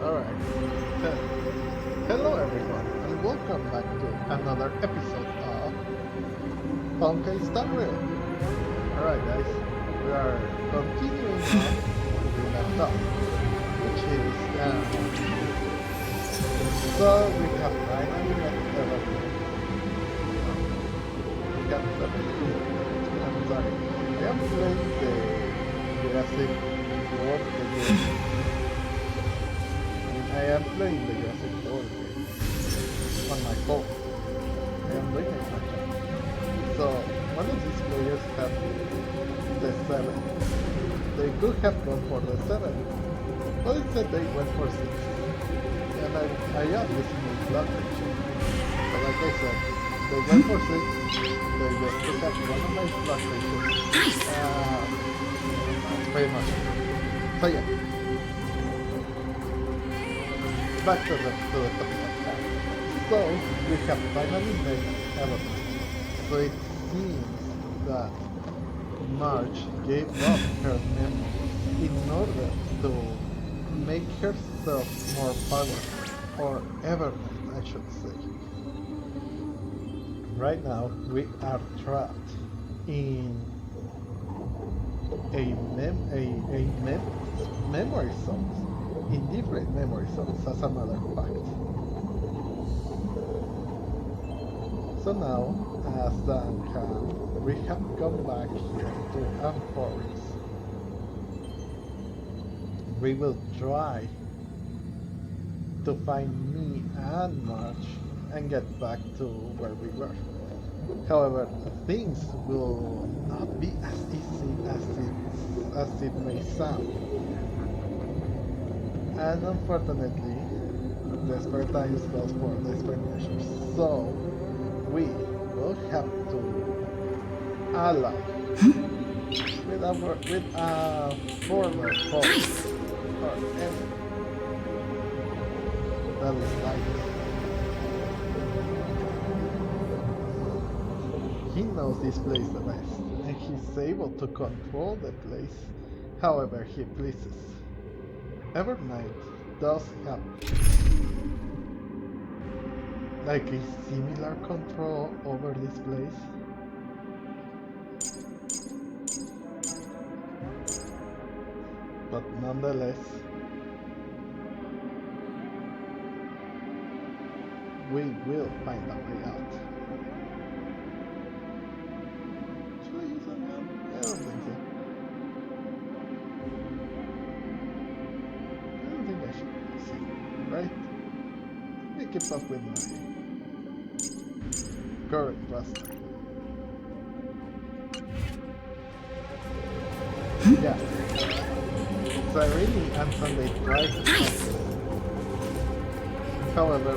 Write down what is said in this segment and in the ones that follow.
Alright. Hello everyone and welcome back to another episode of Honkai Star Rail. Alright guys, we are continuing on where we left off, which is so we have finally met Evernight. We got I'm sorry. I am playing the Jurassic World game. I am playing the Jurassic World game on my phone. I am doing it on my phone. So one of these players have the 7. They could have gone for the 7, but instead they went for 6. And I am using my blood pressure. So like I said, they went for 6. They just took up one of my blood pressures. That's pretty much it. So yeah. Back to the topic of that. So we have finally made Evernight. So it seems that Marge gave up her memory in order to make herself more powerful, or Evernight I should say. Right now we are trapped in memory zones. In different memory zones, as a matter of fact. So now, as Dan Heng, we have come back here to Amphoreus. We will try to find me and March and get back to where we were. However, things will not be as easy as it may sound. And unfortunately, desperate times calls for desperate measures. So, we will have to ally with a former foe or enemy. That is Lygus. He knows this place the best, and he's able to control the place however he pleases. Evernight does have like a similar control over this place. But nonetheless, we will find a way out. Should I use a gun? I don't think so. Right? Let me keep up with my current roster. Yeah. Cyrene and Sunday try to stop them. However,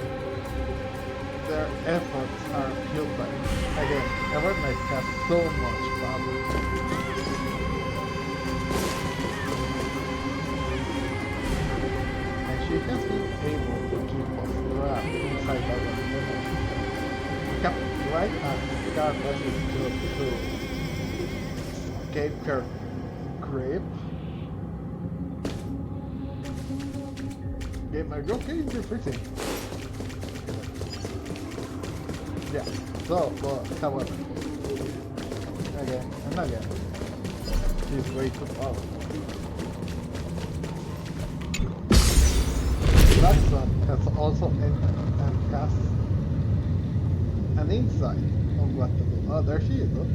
their efforts are futile. Again, Evernight has so much power. She has been able to keep us trapped inside our memory. Kept right as Scar message to escape her grip. Gamer, okay, you're freezing. Yeah, so, but however, again, and again, she's way too powerful. That one has also entered and has an insight on what to do. Oh, there she is, look.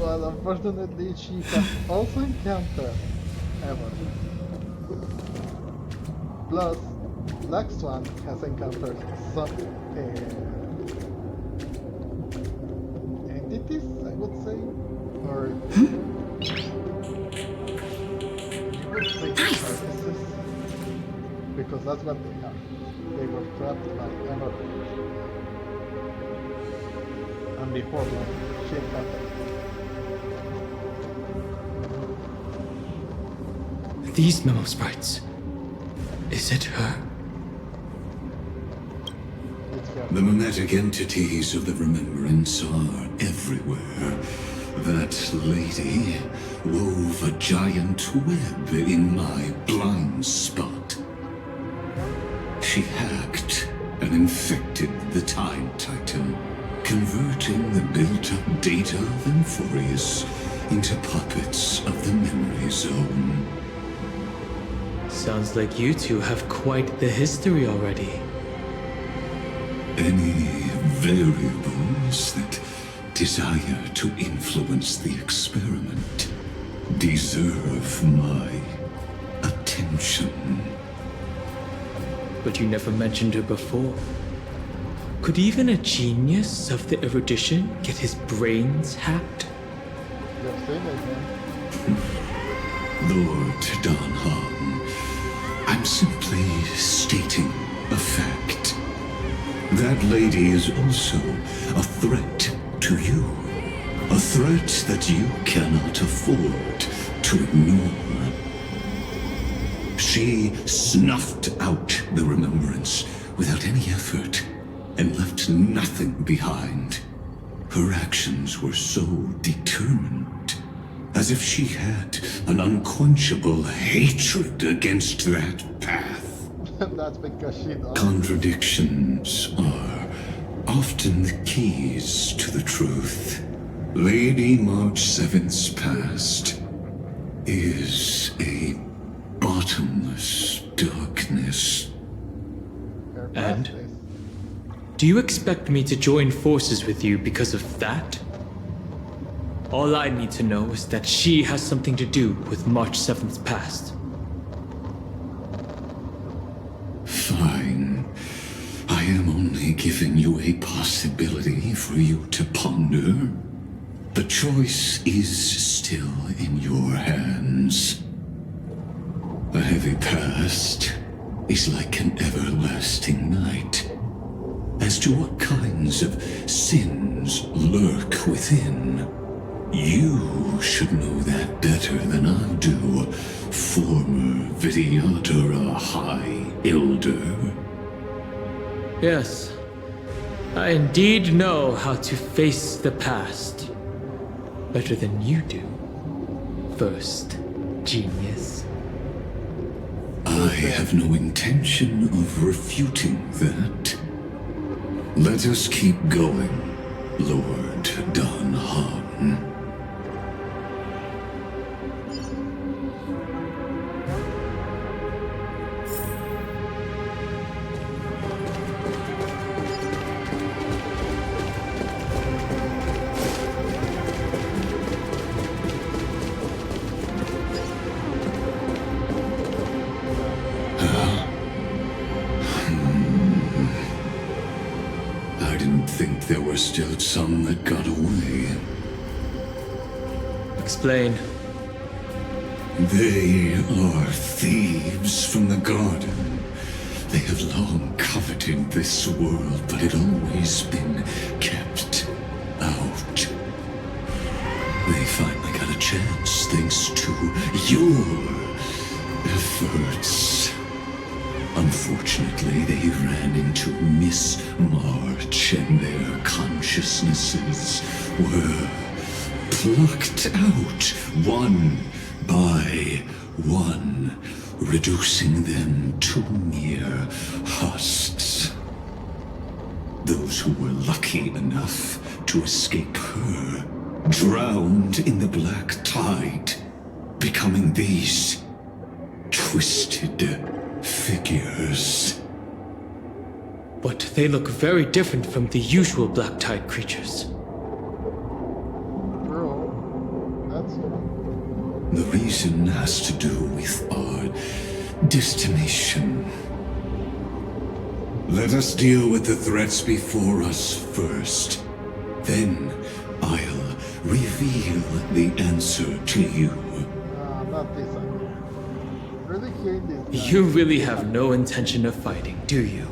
Well, unfortunately, she has also encountered Evernight. Plus, Black Swan has encountered some entities, I would say, or because that's what they are. They were trapped by Evernight. And before long, she encountered. These memo sprites. Is it her? It's her. The mimetic entities of the remembrance are everywhere. That lady wove a giant web in my blind spot. She hacked and infected the Time Titan, converting the built-up data of Amphoreus into puppets of the memory zone. Sounds like you two have quite the history already. Any variables that desire to influence the experiment deserve my attention. But you never mentioned her before. Could even a genius of the erudition get his brains hacked? You've seen it, man. Lord Dan Heng, I'm simply stating a fact. That lady is also a threat to you. A threat that you cannot afford to ignore. She snuffed out the remembrance without any effort and left nothing behind. Her actions were so determined, as if she had an unquenchable hatred against that path. That's because she does. Contradictions are often the keys to the truth. Lady March 7th's past is a bottomless darkness. Her And? past is- Do you expect me to join forces with you because of that? All I need to know is that she has something to do with March 7th's past. Fine. I am only giving you a possibility for you to ponder. The choice is still in your hands. A heavy past is like an everlasting night. As to what kinds of sins lurk within, you should know that better than I do, former Vidyadhara High Elder. Yes, I indeed know how to face the past. Better than you do. First, genius. I have no intention of refuting that. Let us keep going, Lord Dan Heng. I didn't think there were still some that got away. Explain. They are thieves from the garden. They have long coveted this world, but it always been kept out. They finally got a chance thanks to your efforts. Unfortunately, they ran into Miss March and their consciousnesses were plucked out one by one, reducing them to mere husks. Those who were lucky enough to escape her drowned in the black tide, becoming these twisted figures. But they look very different from the usual Black Tide creatures. Bro, that's The reason has to do with our destination. Let us deal with the threats before us first. Then I'll reveal the answer to you. not this one. Really hate this guy. You really have no intention of fighting, do you?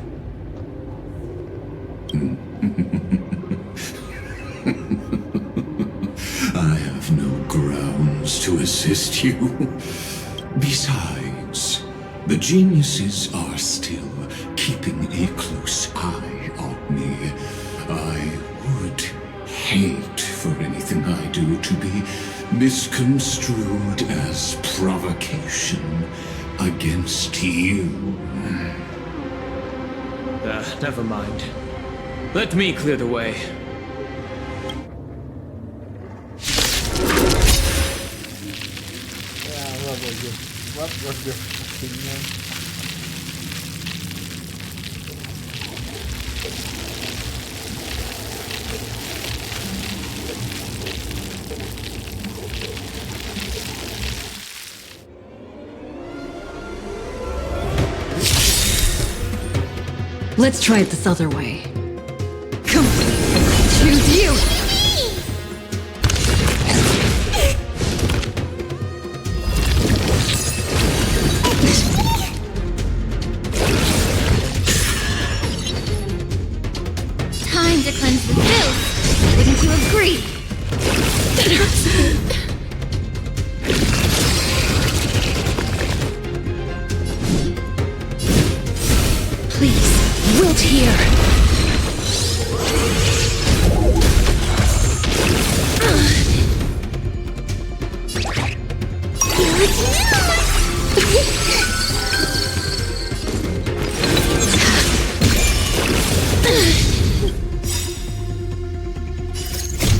I have no grounds to assist you. Besides, the geniuses are still keeping a close eye on me. I would hate for anything I do to be misconstrued as provocation against you. Never mind. Let me clear the way. Yeah, what was your opinion? Let's try it this other way. Come on, choose you! Time to cleanse the filth! Wouldn't you agree? That hurts. Please, wilt here.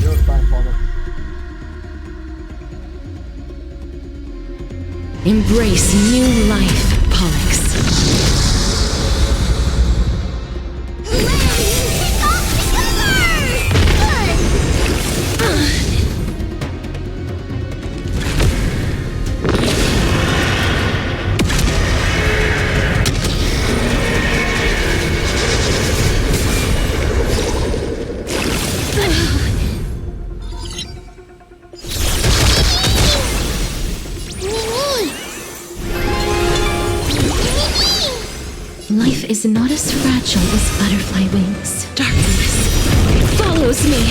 Your time, Father. Embrace new life, Pollux. Life is not as fragile as butterfly wings. Darkness follows me.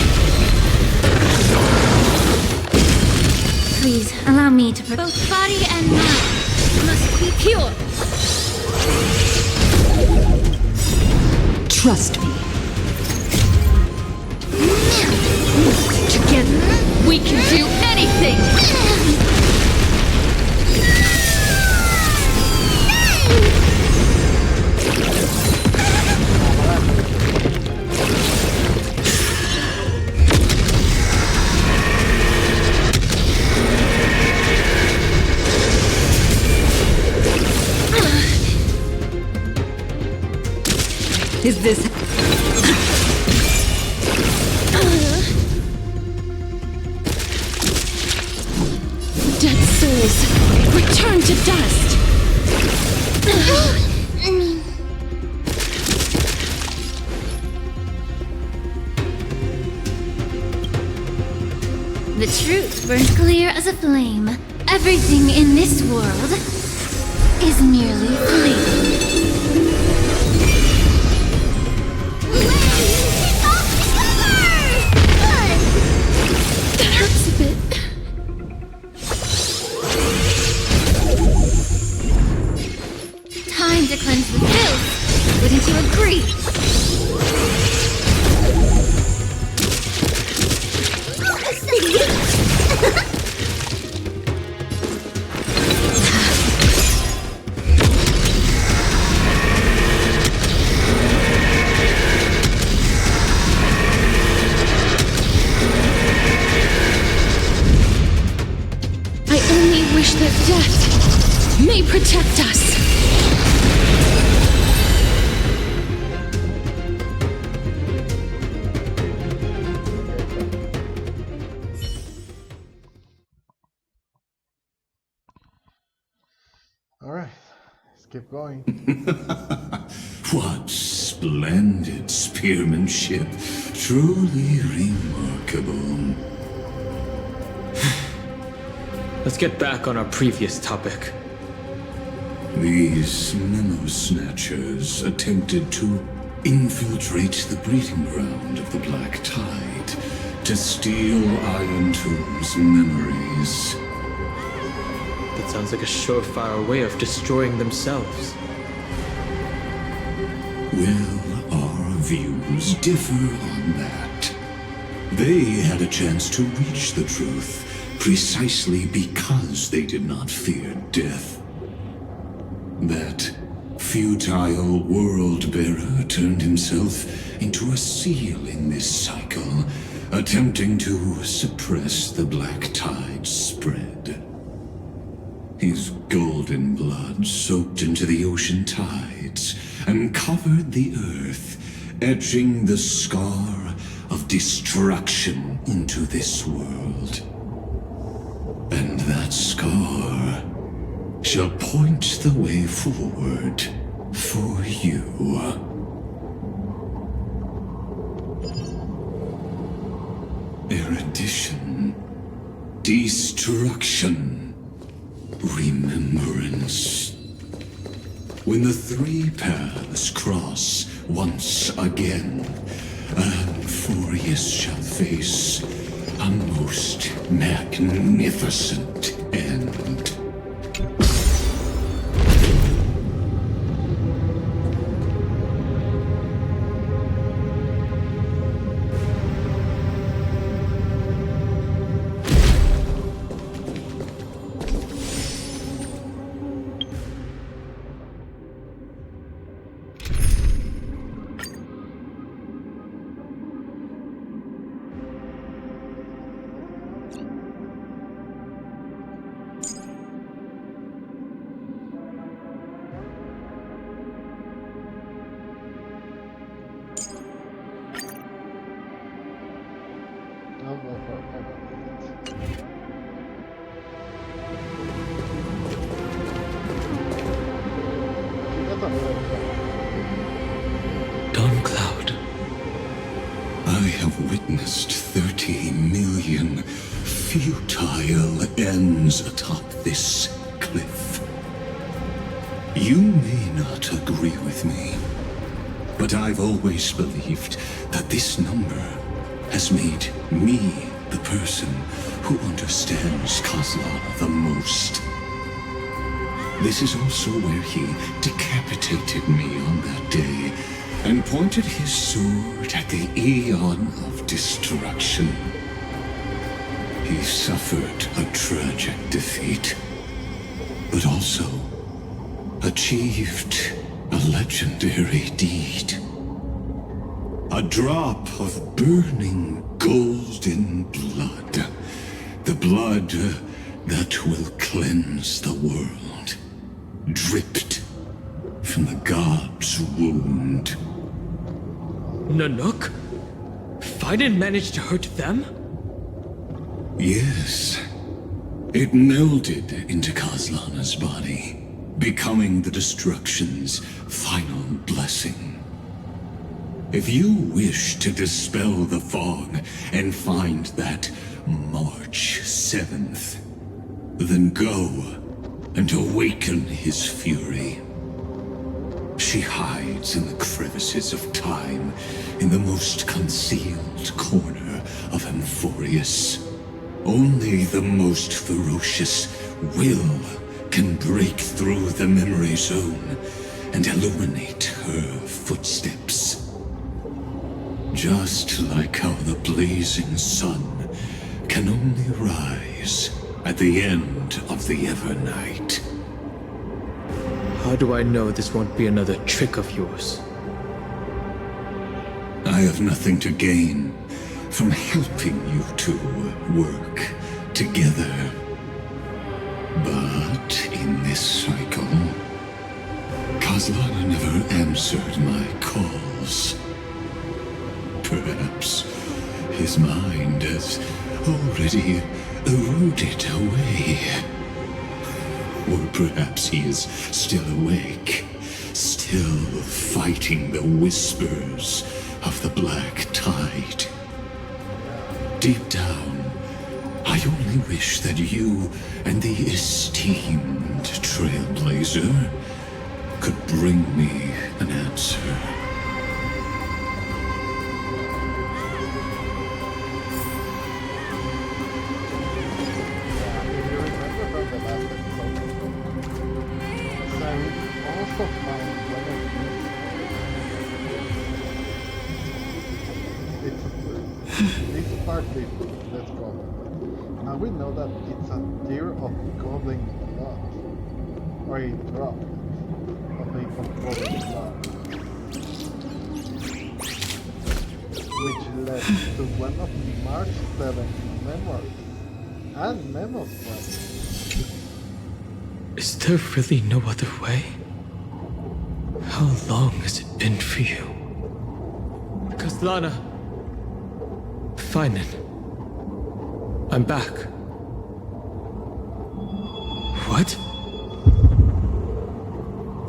Please, allow me to both body and mind must be pure. Trust me. Together, we can do anything! Is this... Dead souls, return to dust! The truth burns clear as a flame. Everything in this world is merely fleeting. That hurts a bit. Time to cleanse the filth. Wouldn't you agree? I only wish that death may protect us. Alright, let's keep going. What splendid spearmanship. Truly remarkable. Let's get back on our previous topic. These memo snatchers attempted to infiltrate the breeding ground of the Black Tide to steal Iron Tomb's memories. That sounds like a surefire way of destroying themselves. Well, our views differ on that. They had a chance to reach the truth precisely because they did not fear death. That futile world-bearer turned himself into a seal in this cycle, attempting to suppress the black tide's spread. His golden blood soaked into the ocean tides and covered the earth, etching the scar of destruction into this world. And that scar shall point the way forward for you. Erudition, destruction, remembrance. When the three paths cross once again, Amphoreus shall face a most magnificent end. I'll go for it. That's a really Dawn Cloud. I have witnessed 30 million futile ends atop this cliff. You may not agree with me, but I've always believed that this number has made me the person who understands Kozlov the most. This is also where he decapitated me on that day and pointed his sword at the Aeon of Destruction. He suffered a tragic defeat, but also achieved a legendary deed. A drop of burning golden blood. The blood that will cleanse the world. Dripped from the god's wound. Nanook? Fiden managed to hurt them? Yes. It melded into Kozlana's body, becoming the destruction's final blessing. If you wish to dispel the fog and find that March 7th, then go and awaken his fury. She hides in the crevices of time, in the most concealed corner of Amphoreus. Only the most ferocious will can break through the memory zone and illuminate her footsteps. Just like how the blazing sun can only rise at the end of the Evernight. How do I know this won't be another trick of yours? I have nothing to gain from helping you two work together. But in this cycle, Kozlana never answered my calls. Perhaps his mind has already eroded away. Or perhaps he is still awake, still fighting the whispers of the black tide. Deep down, I only wish that you and the esteemed Trailblazer could bring me an answer. fleet, let's call it. And we know that it's a tear of goblin blood, or a drop of a goblin blood, which led to one of March 7th memoirs and Memo's friends. Is there really no other way? How long has it been for you? Kaslana. Fine then. I'm back. What?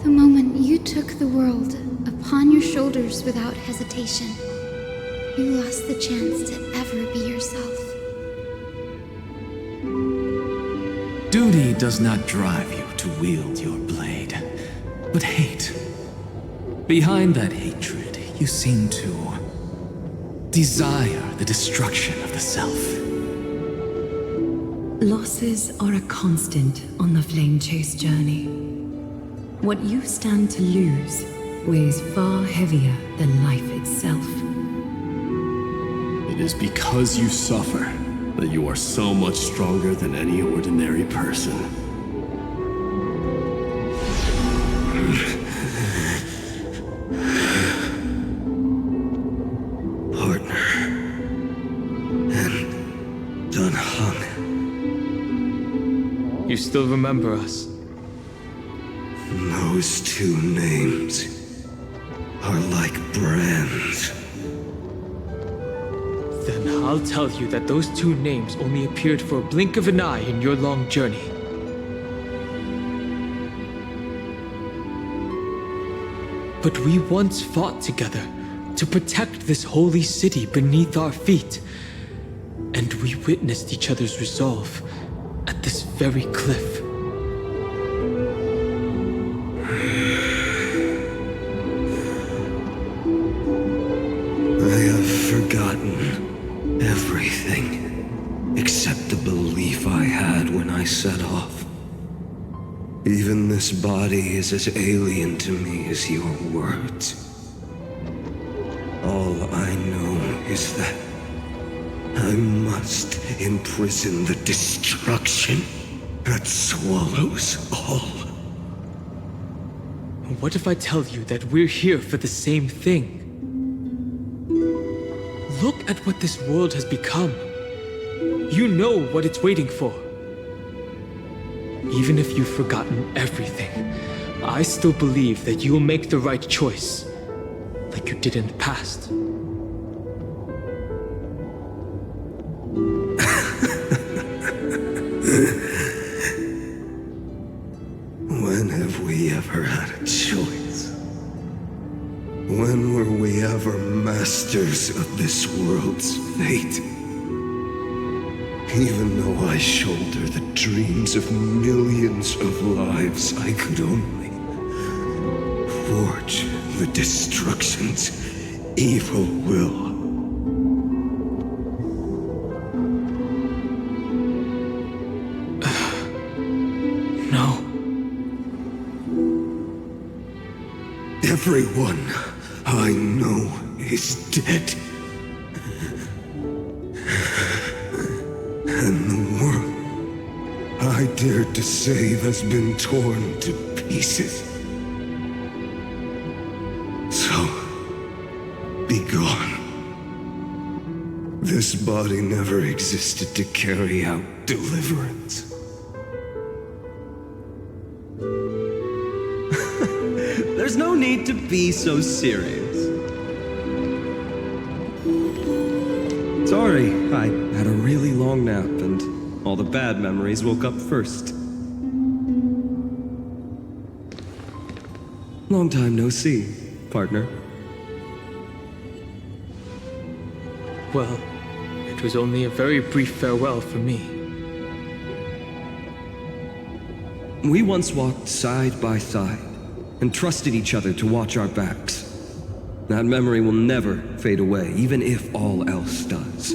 The moment you took the world upon your shoulders without hesitation, you lost the chance to ever be yourself. Duty does not drive you to wield your blade, but hate. Behind that hatred, you seem to desire the destruction of the self. Losses are a constant on the Flame Chase journey. What you stand to lose weighs far heavier than life itself. It is because you suffer that you are so much stronger than any ordinary person. Partner. Heng Dan Heng. You still remember us? Those two names are like brands. Then I'll tell you that those two names only appeared for a blink of an eye in your long journey. But we once fought together to protect this holy city beneath our feet. And we witnessed each other's resolve at this very cliff. I have forgotten everything except the belief I had when I set off. Even this body is as alien to me as your words. All I know is that I must imprison the destruction that swallows all. What if I tell you that we're here for the same thing? Look at what this world has become. You know what it's waiting for. Even if you've forgotten everything, I still believe that you'll make the right choice, like you did in the past. When have we ever had a choice? When were we ever masters of this world's fate? Even though I shoulder the dreams of millions of lives, I could only forge the destruction's evil will. No. Everyone I know is dead. And the world I dared to save has been torn to pieces. So, be gone. This body never existed to carry out deliverance. There's no need to be so serious. Sorry, I had a really long nap and all the bad memories woke up first. Long time no see, partner. Well, it was only a very brief farewell for me. We once walked side by side and trusted each other to watch our backs. That memory will never fade away, even if all else does.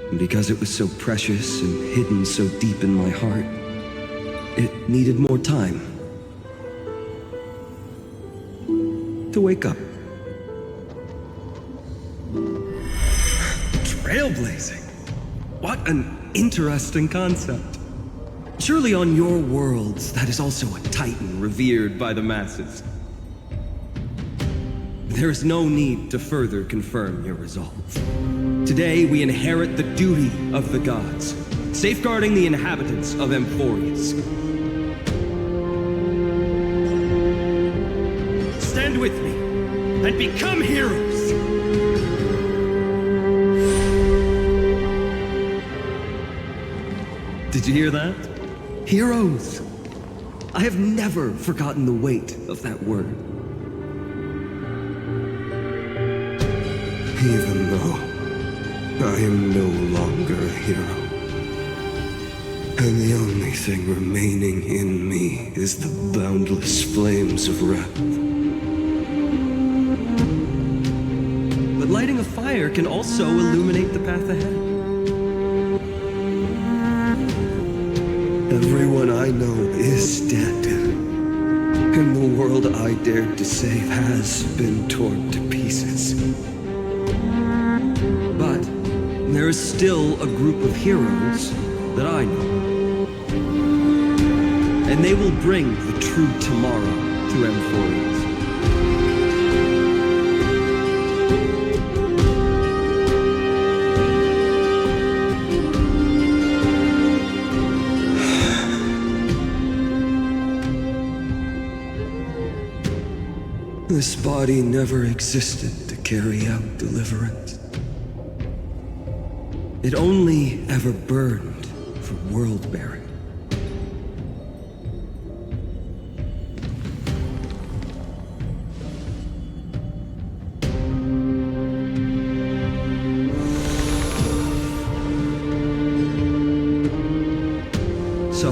And because it was so precious and hidden so deep in my heart, it needed more time. to wake up. Trailblazing? What an interesting concept. Surely on your worlds, that is also a titan revered by the masses. There is no need to further confirm your resolve. Today, we inherit the duty of the gods, safeguarding the inhabitants of Amphoreus. Stand with me, and become heroes! Did you hear that? Heroes! I have never forgotten the weight of that word. Even though I am no longer a hero, and the only thing remaining in me is the boundless flames of wrath. But lighting a fire can also illuminate the path ahead. Everyone I know is dead, and the world I dared to save has been torn to pieces. But there is still a group of heroes that I know. And they will bring the true tomorrow to Amphoreus. This body never existed to carry out deliverance. It only ever burned for world-bearing. So,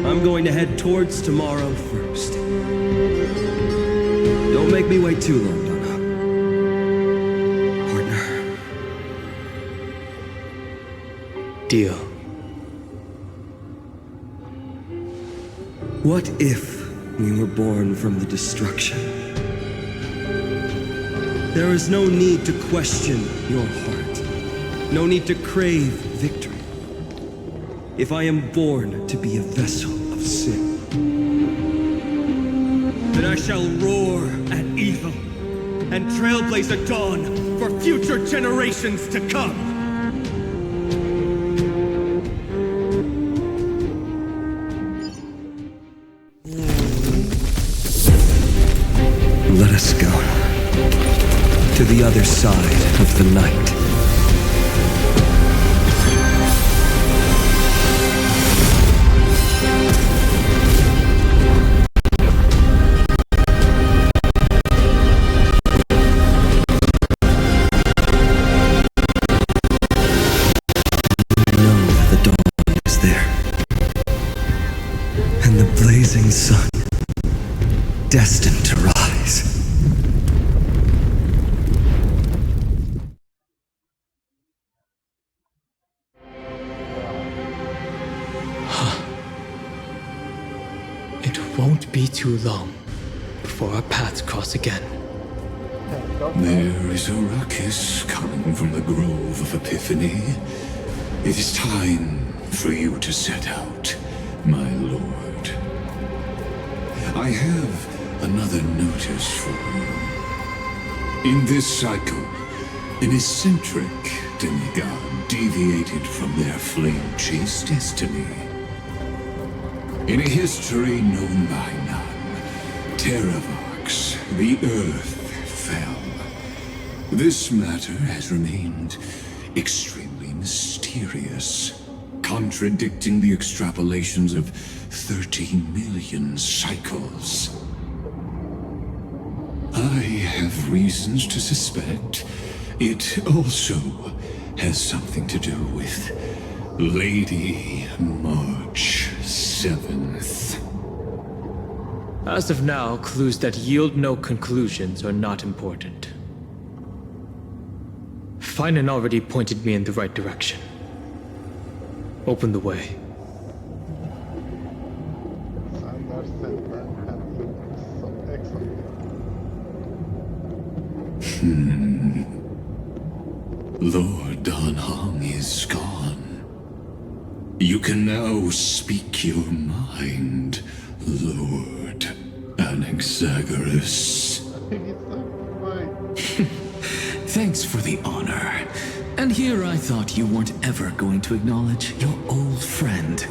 I'm going to head towards tomorrow first. Don't make me wait too long, Donna. Partner. Deal. What if we were born from the destruction? There is no need to question your heart. No need to crave victory. If I am born to be a vessel of sin, then I shall roar at evil and trailblaze a dawn for future generations to come. Let us go to the other side of the night. Sun, destined to rise. It won't be too long before our paths cross again. There is a ruckus coming from the Grove of Epiphany. It is time for you to set out, my lord. I have another notice for you. In this cycle, an eccentric demigod deviated from their flame-chased destiny. In a history known by none, Terravox, the Earth, fell. This matter has remained extremely mysterious, contradicting the extrapolations of 13 million cycles. I have reasons to suspect it also has something to do with Lady March 7th. As of now, clues that yield no conclusions are not important. Finan already pointed me in the right direction. Open the way. So excellent. Lord Dan Heng is gone. You can now speak your mind, Lord Anaxagoras. I think it's so right. Thanks for the honor. And here I thought you weren't ever going to acknowledge your old friend.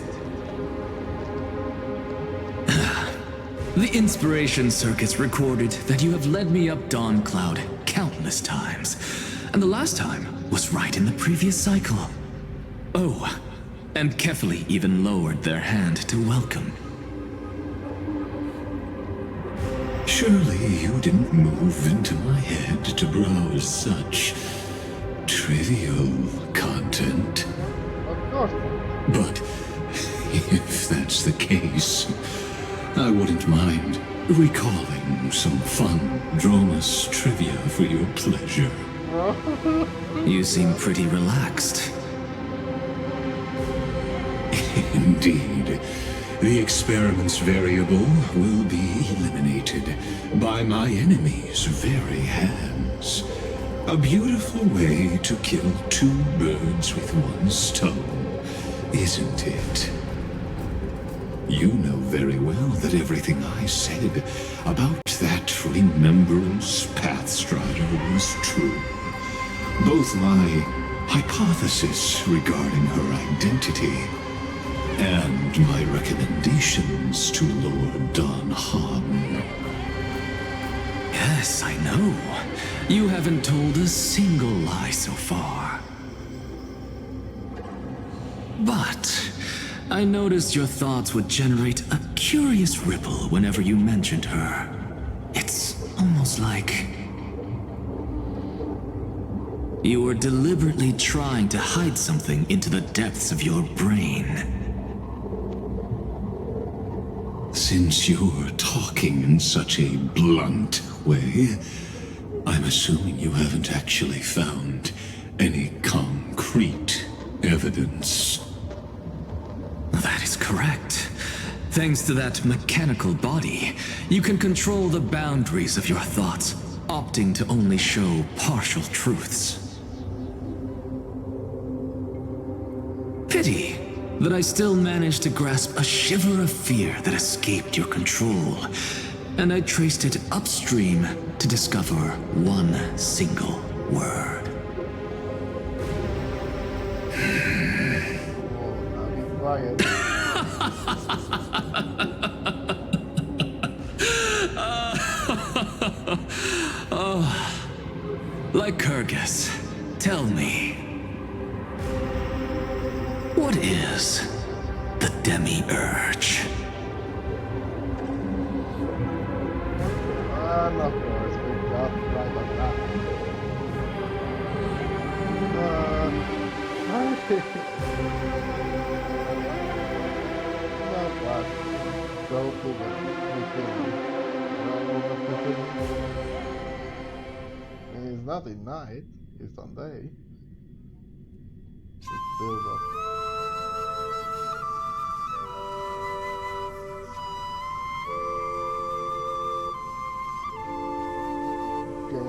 The Inspiration Circus recorded that you have led me up Dawn Cloud countless times, and the last time was right in the previous cycle. Oh, and Kefali even lowered their hand to welcome. Surely you didn't move into my head to browse such trivial content. Of course not. But if that's the case, I wouldn't mind recalling some fun Dromus trivia for your pleasure. You seem pretty relaxed. Indeed. The experiment's variable will be eliminated by my enemy's very hands. A beautiful way to kill two birds with one stone, isn't it? You know very well that everything I said about that Remembrance Pathstrider was true. Both my hypothesis regarding her identity and my recommendations to Lord Dan Heng. Yes, I know. You haven't told a single lie so far. But I noticed your thoughts would generate a curious ripple whenever you mentioned her. It's almost like you were deliberately trying to hide something into the depths of your brain. Since you're talking in such a blunt way, I'm assuming you haven't actually found any concrete evidence. That is correct. Thanks to that mechanical body, you can control the boundaries of your thoughts, opting to only show partial truths. Pity that I still managed to grasp a shiver of fear that escaped your control, and I traced it upstream to discover one single word. Quiet. Lycurgus, tell me, what is the Demi-Urge? And of course, we got right on that. Not bad. Go to it's not in night, it's on day. It's build up. Okay.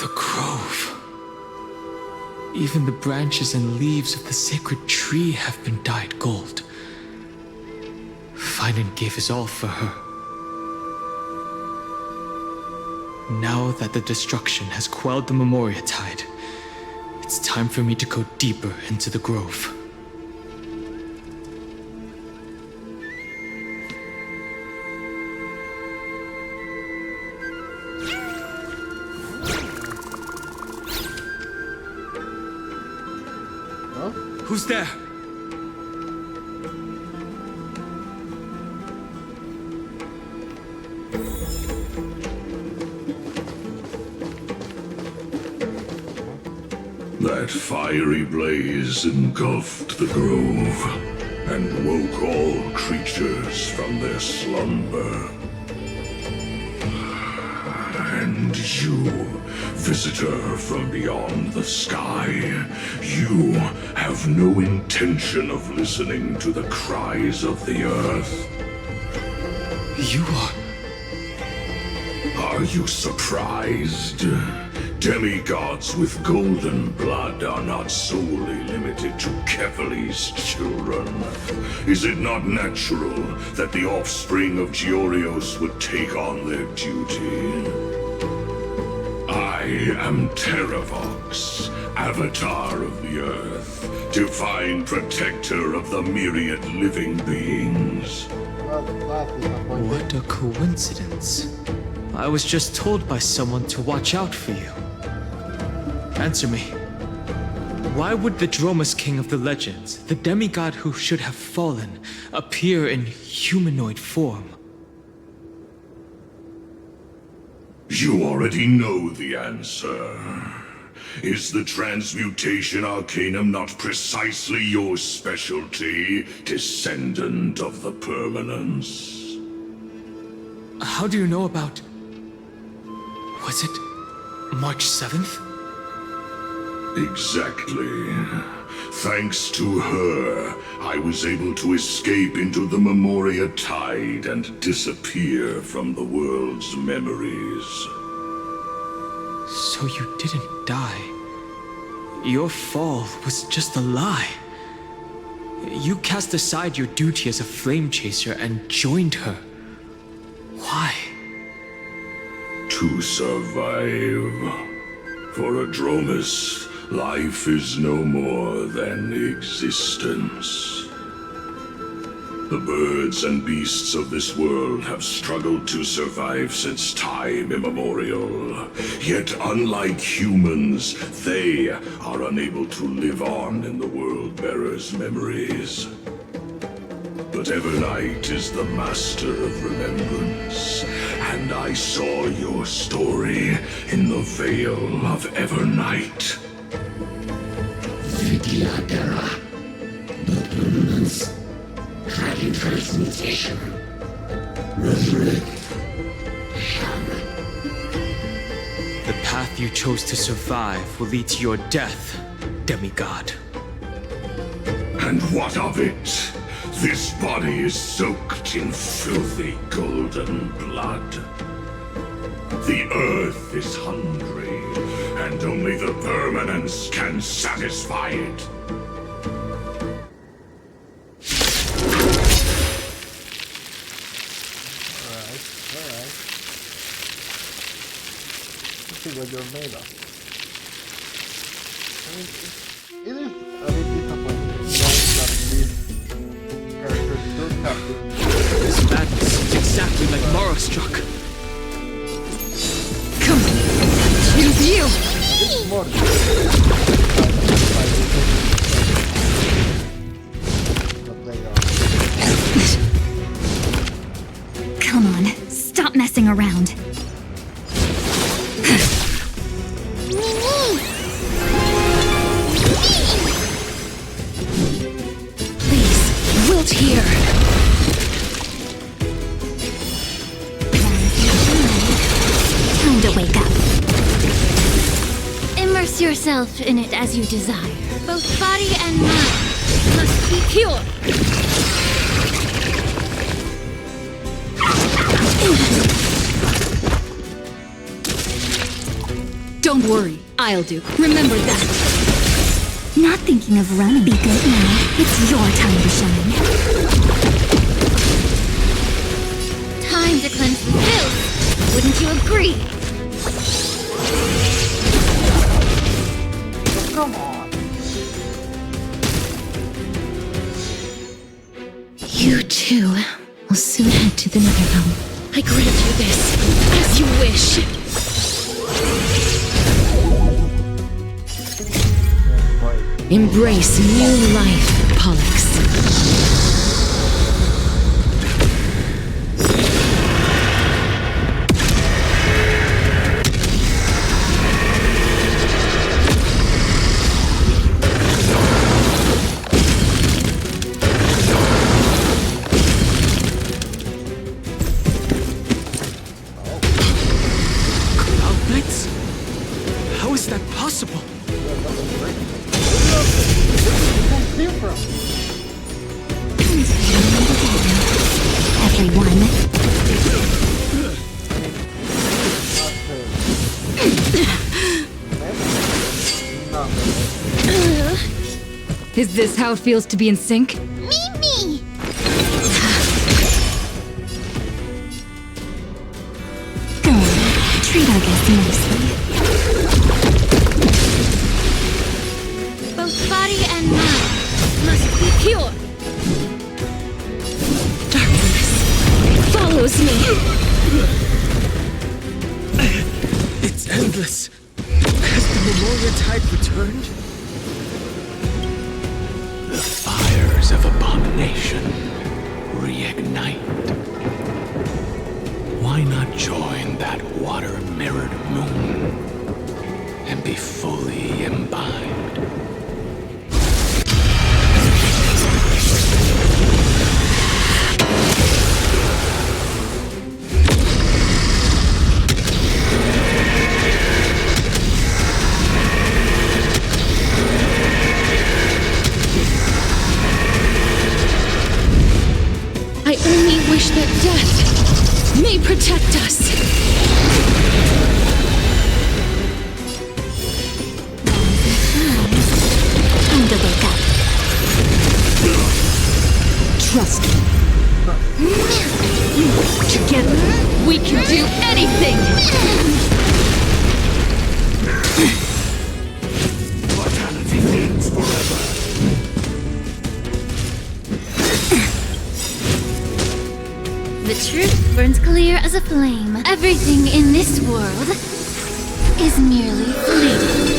The grove. Even the branches and leaves of the sacred tree have been dyed gold. Finan gave his all for her. Now that the destruction has quelled the Memoria tide, it's time for me to go deeper into the grove. Who's there? That fiery blaze engulfed the grove and woke all creatures from their slumber. And you, visitor from beyond the sky, you have no intention of listening to the cries of the earth. You are... Are you surprised? Demigods with golden blood are not solely limited to Kefali's children. Is it not natural that the offspring of Georios would take on their duty? I am Terravox, Avatar of the Earth, divine protector of the myriad living beings. That's disappointing. What a coincidence. I was just told by someone to watch out for you. Answer me. Why would the Dromus King of the Legends, the demigod who should have fallen, appear in humanoid form? You already know the answer. Is the transmutation arcanum not precisely your specialty, descendant of the permanence? How do you know about... Was it March 7th? Exactly. Thanks to her, I was able to escape into the Memoria Tide and disappear from the world's memories. So you didn't die. Your fall was just a lie. You cast aside your duty as a flame chaser and joined her. Why? To survive. For a Dromus, life is no more than existence. The birds and beasts of this world have struggled to survive since time immemorial. Yet unlike humans, they are unable to live on in the World-Bearer's memories. But Evernight is the master of remembrance, and I saw your story in the Veil of Evernight. Vidyadhara, the permanence, dragon transmutation, resurrect, shaman. The path you chose to survive will lead to your death, demigod. And what of it? This body is soaked in filthy golden blood. The earth is hungry, and only the permanence can satisfy it. Alright. Let's see what you're made of. I mean, it is a bit disappointing knowing that these characters don't have to... This madness is exactly like Mara struck. Come on, choose you! It's more but they are. Come on, stop messing around. Please, wilt here. Time to wake up. Immerse yourself in it as you desire. Both body and mind must be pure. Don't worry, I'll do. Remember that. Not thinking of running. Be good now. It's your time to shine. Time to cleanse the filth. Wouldn't you agree? Come on! You too will soon head to the Netherrealm. I grant you this, as you wish. Embrace new life, Pollux. How is that possible? Everyone. Is this how it feels to be in sync? Me! Go on, treat our guests nicely. Both body and mind must be pure. Darkness follows me. It's endless. Has the Memoria Tide returned? The fires of abomination reignite. Why not join that water-mirrored moon and be fully imbibed? I only wish that death may protect us. Time to wake up. Trust me. Together, we can do anything! Mortality ends forever. The truth burns clear as a flame. Everything in this world is merely fleeting.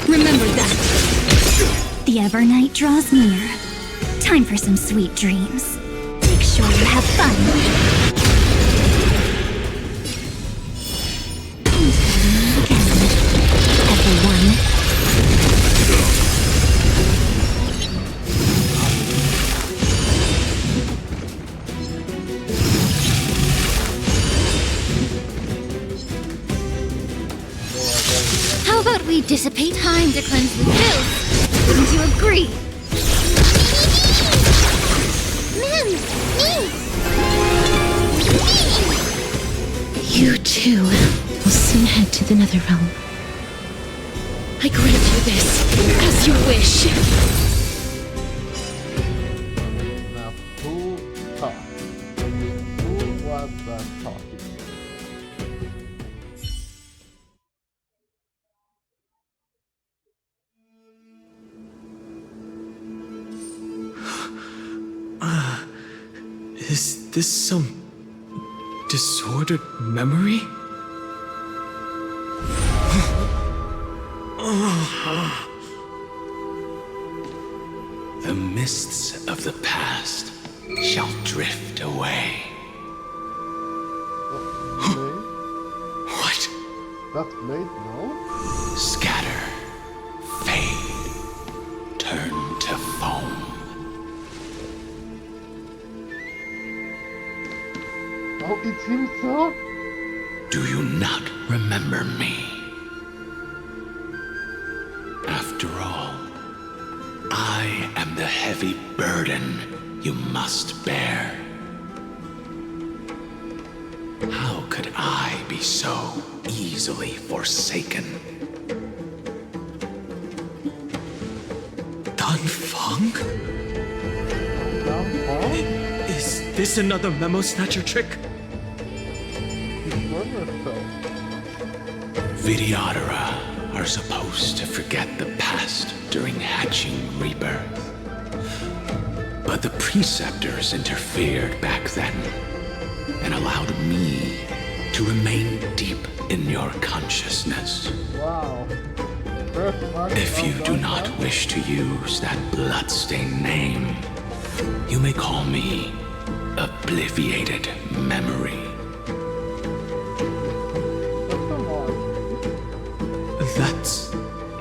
Remember that. The Evernight draws near. Time for some sweet dreams. Make sure you have fun. Again, everyone. How about we dissipate time to cleanse the filth? Wouldn't you agree? Man, me! You too will soon head to the Netherrealm. I grant you this, as you wish. Now, who talked? Who was that talking? Is this some disordered memory? The mists of the past shall drift away. What? That's Blade, no? Scatter, fade, turn to foam. Oh, it's himself? Do you not remember me? After all, I am the heavy burden you must bear. How could I be so easily forsaken? Dan Feng? Down Paul? Is this another memo snatcher trick? His brother fell. Vidyadhara are supposed to forget the past during hatching rebirth. But the preceptors interfered back then and allowed me to remain deep in your consciousness. Wow. First mark If of you do Dan not Feng? wish to use that bloodstained name, you may call me Obliviated Memory. Come on. That's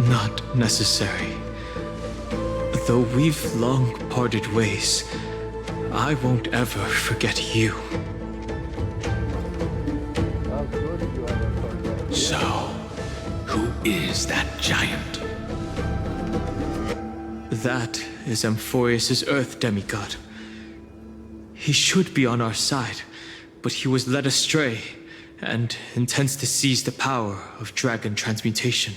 not necessary. Though we've long parted ways, I won't ever forget you. How could you ever forget? So, who is that giant? That is Amphoreus' Earth demigod. He should be on our side, but he was led astray and intends to seize the power of dragon transmutation.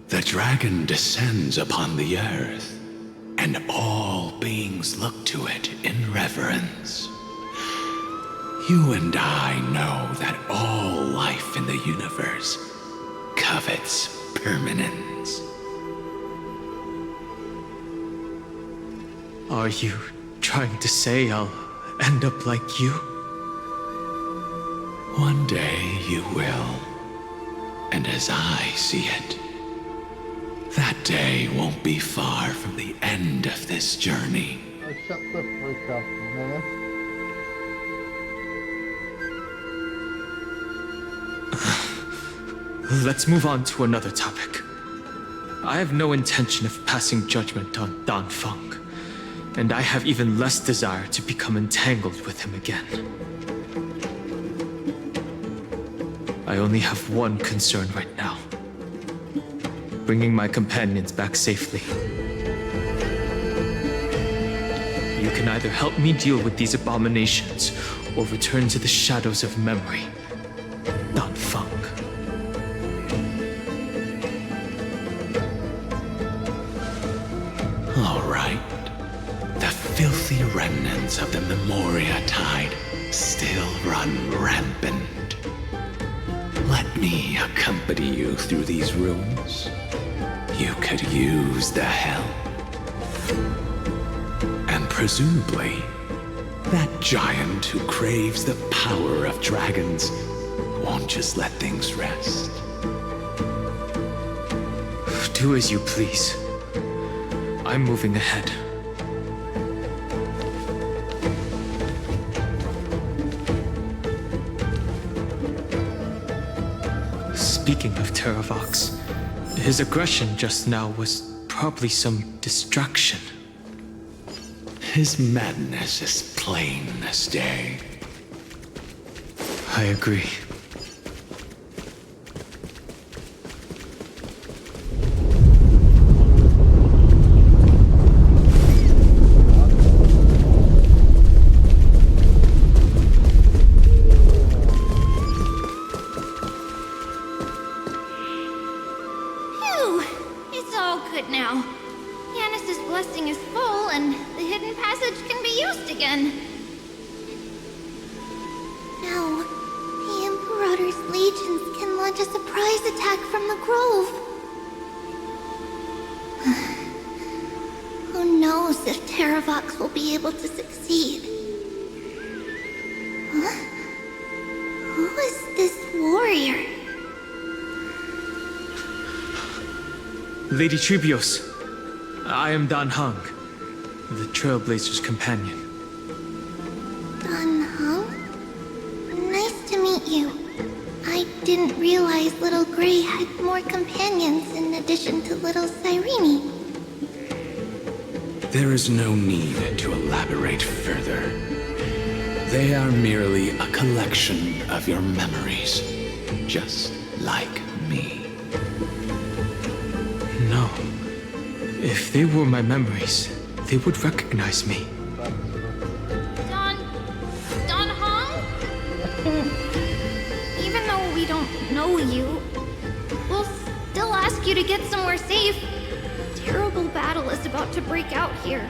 The dragon descends upon the earth, and all beings look to it in reverence. You and I know that all life in the universe covets permanence. Are you trying to say I'll end up like you? One day you will, and as I see it, that day won't be far from the end of this journey. Oh, shut the frick up, man. Let's move on to another topic. I have no intention of passing judgment on Dan Feng, and I have even less desire to become entangled with him again. I only have one concern right now: bringing my companions back safely. You can either help me deal with these abominations, or return to the shadows of memory. Dan Feng. All right. The filthy remnants of the Memoria tide still run rampant. Let me accompany you through these rooms. You could use the help. And presumably, that giant who craves the power of dragons won't just let things rest. Do as you please. I'm moving ahead. Speaking of Terravox, his aggression just now was probably some distraction. His madness is plain as day. I agree. Phew! It's all good now. Yanis's blessing is full, and the hidden passage can be used again. Now, the Imperator's legions can launch a surprise attack from the grove. Who knows if Terravox will be able to succeed? Huh? Who is this warrior? Lady Tribios, I am Dan Heng, the Trailblazer's companion. Dan Heng? Nice to meet you. I didn't realize Little Gray had more companions in addition to Little Cyrene. There is no need to elaborate further. They are merely a collection of your memories, just like me. No. If they were my memories, they would recognize me. Dan Heng? Even though we don't know you, we'll still ask you to get somewhere safe. A terrible battle is about to break out here.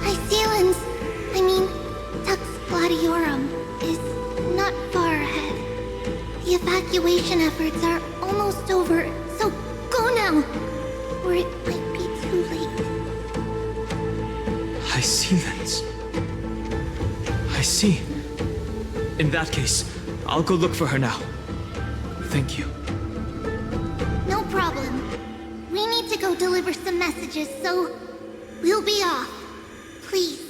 Icelands, Tux Gladiorum, is not far ahead. The evacuation efforts are almost over, so go now, or it might be too late. Icelands. I see. In that case, I'll go look for her now. Thank you. No problem. We need to go deliver some messages, so we'll be off. Please,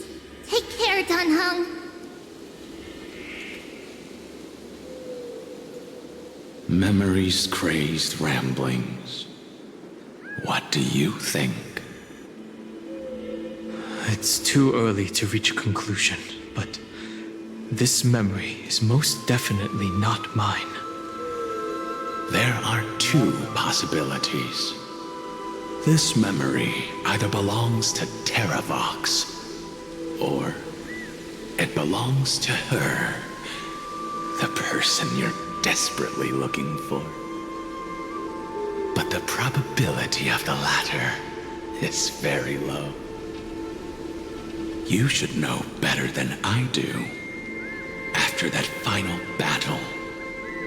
take care, Dan Heng. memory's crazed ramblings. What do you think? It's too early to reach a conclusion, but this memory is most definitely not mine. There are two possibilities. This memory either belongs to Terravox, or it belongs to her, the person you're desperately looking for. But the probability of the latter is very low. You should know better than I do. After that final battle,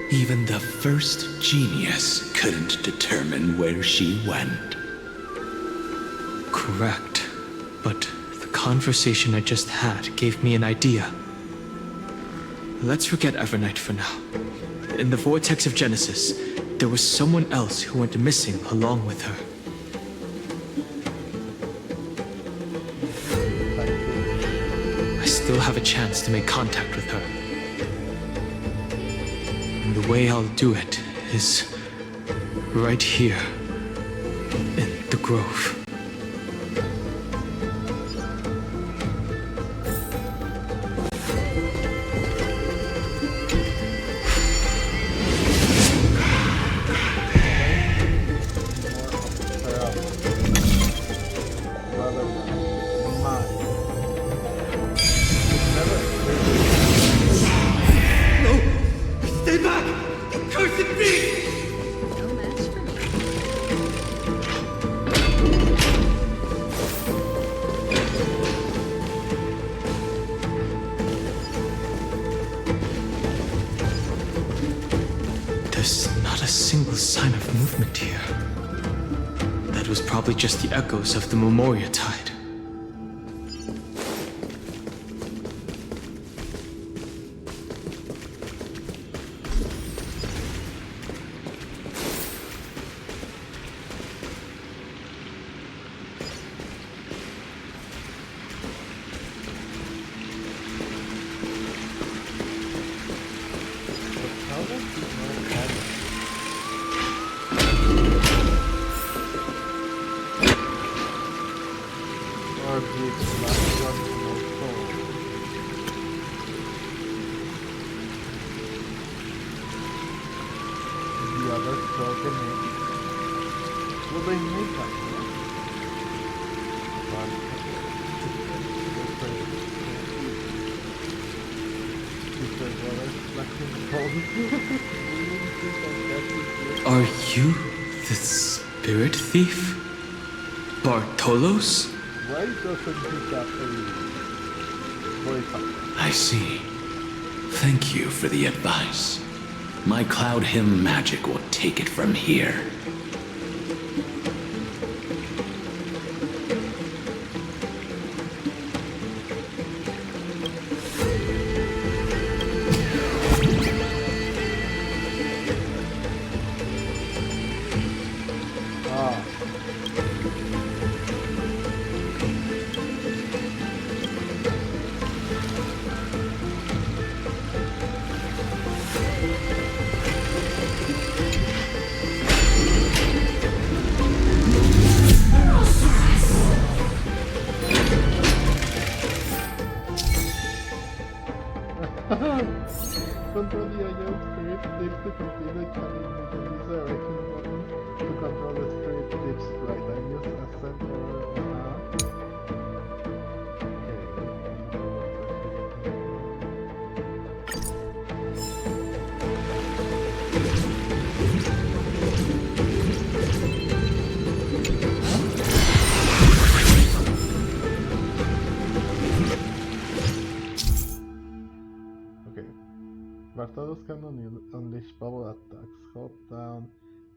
even the first genius couldn't determine where she went. Correct. But the conversation I just had gave me an idea. Let's forget Evernight for now. In the Vortex of Genesis, there was someone else who went missing along with her. I still have a chance to make contact with her. And the way I'll do it is right here in the grove. Probably just the echoes of the Memoria Tide. Are you the spirit thief? Bartolos? Why doesn't he got a boycott? I see. Thank you for the advice. My Cloud Hymn magic will take it from here. Control the ion spirit sticks to complete the challenge. You can use the direction button to control the spirit sticks right. I use ascent Bartolos can unleash bubble attacks. Hold down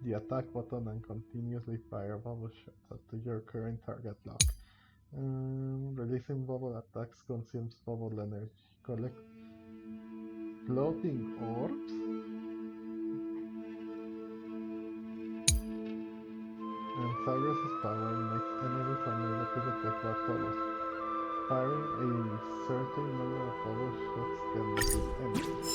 the attack button and continuously fire bubble shots to your current target lock. Releasing bubble attacks consumes bubble energy. Collect floating orbs? And Cyrus's power makes enemies unable to detect Bartolos. Firing a certain number of bubble shots can defeat enemies.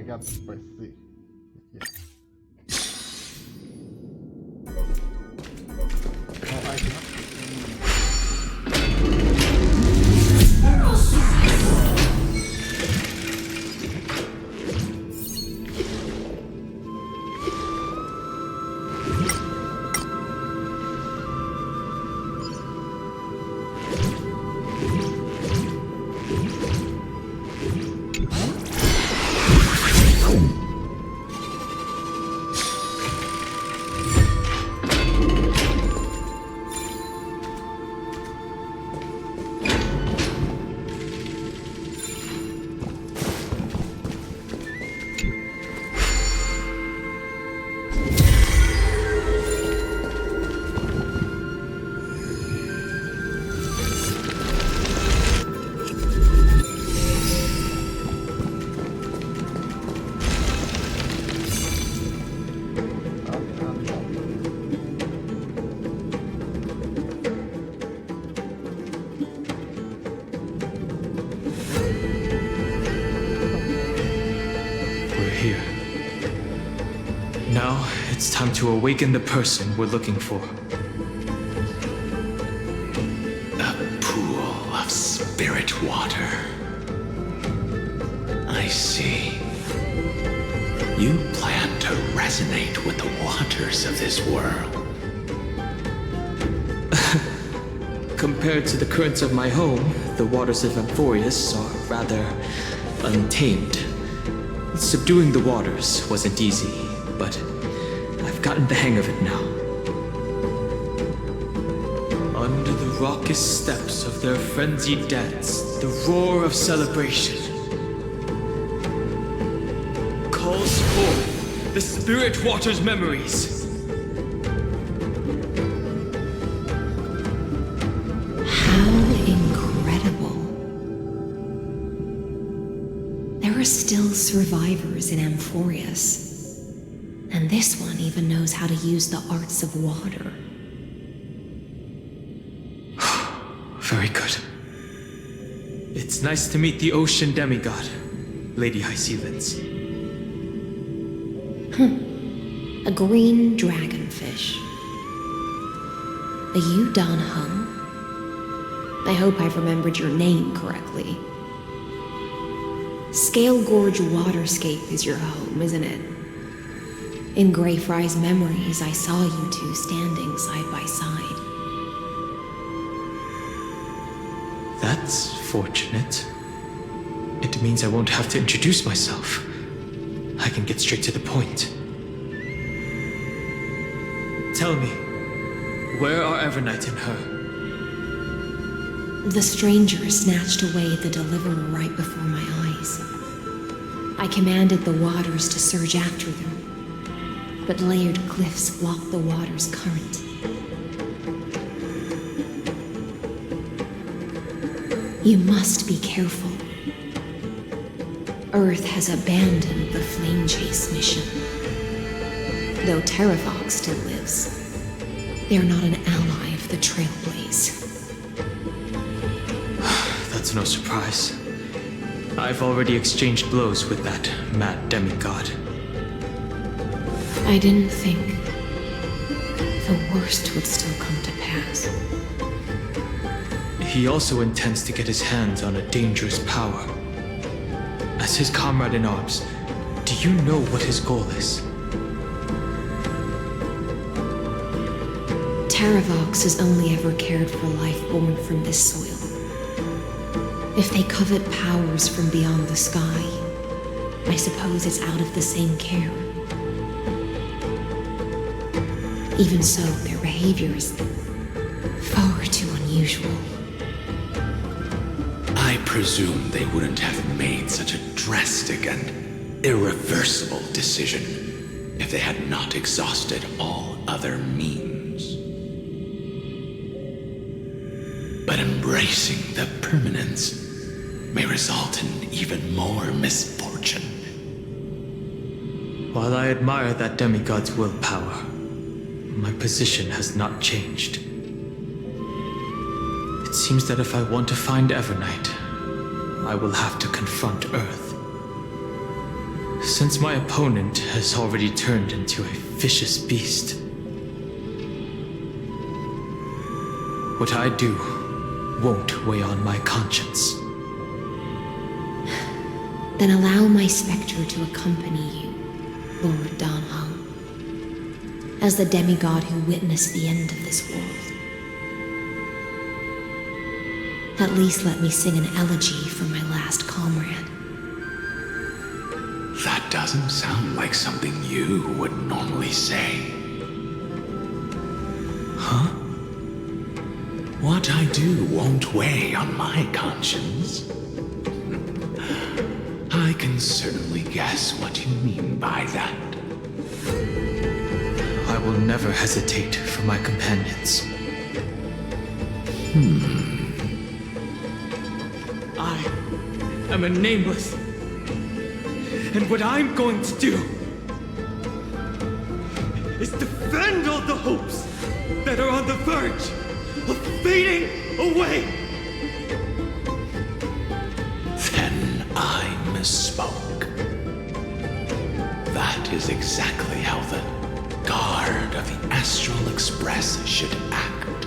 got the first C. Yeah. Oh, I cannot. Here. Now, it's time to awaken the person we're looking for. A pool of spirit water. I see. You plan to resonate with the waters of this world. Compared to the currents of my home, the waters of Amphoreus are rather untamed. Subduing the waters wasn't easy, but I've gotten the hang of it now. Under the raucous steps of their frenzied dance, the roar of celebration calls forth the spirit water's memories. There are still survivors in Amphoreus, and this one even knows how to use the arts of water. Very good. It's nice to meet the ocean demigod, Lady High Sealands. A green dragonfish. Are you Dan Heng? I hope I've remembered your name correctly. Scale Gorge Waterscape is your home, isn't it? In Greyfry's memories, I saw you two standing side by side. That's fortunate. It means I won't have to introduce myself. I can get straight to the point. Tell me, where are Evernight and her? The stranger snatched away the deliverer right before my eyes. I commanded the waters to surge after them, but layered cliffs blocked the water's current. You must be careful. Earth has abandoned the Flame Chase mission. Though Terravox still lives, they're not an ally of the Trailblaze. That's no surprise. I've already exchanged blows with that mad demigod. I didn't think the worst would still come to pass. He also intends to get his hands on a dangerous power. As his comrade in arms, do you know what his goal is? Terravox has only ever cared for life born from this soil. If they covet powers from beyond the sky, I suppose it's out of the same care. Even so, their behavior is far too unusual. I presume they wouldn't have made such a drastic and irreversible decision if they had not exhausted all other means. But embracing the permanence may result in even more misfortune. While I admire that demigod's willpower, my position has not changed. It seems that if I want to find Evernight, I will have to confront Earth. Since my opponent has already turned into a vicious beast, what I do won't weigh on my conscience. Then allow my specter to accompany you, Lord Dan Heng, as the demigod who witnessed the end of this world. At least let me sing an elegy for my last comrade. That doesn't sound like something you would normally say. Huh? What I do won't weigh on my conscience. I can certainly guess what you mean by that. I will never hesitate for my companions. I am a nameless. And what I'm going to do is defend all the hopes that are on the verge of fading away. Then I misspoke. That is exactly how the guard of the Astral Express should act.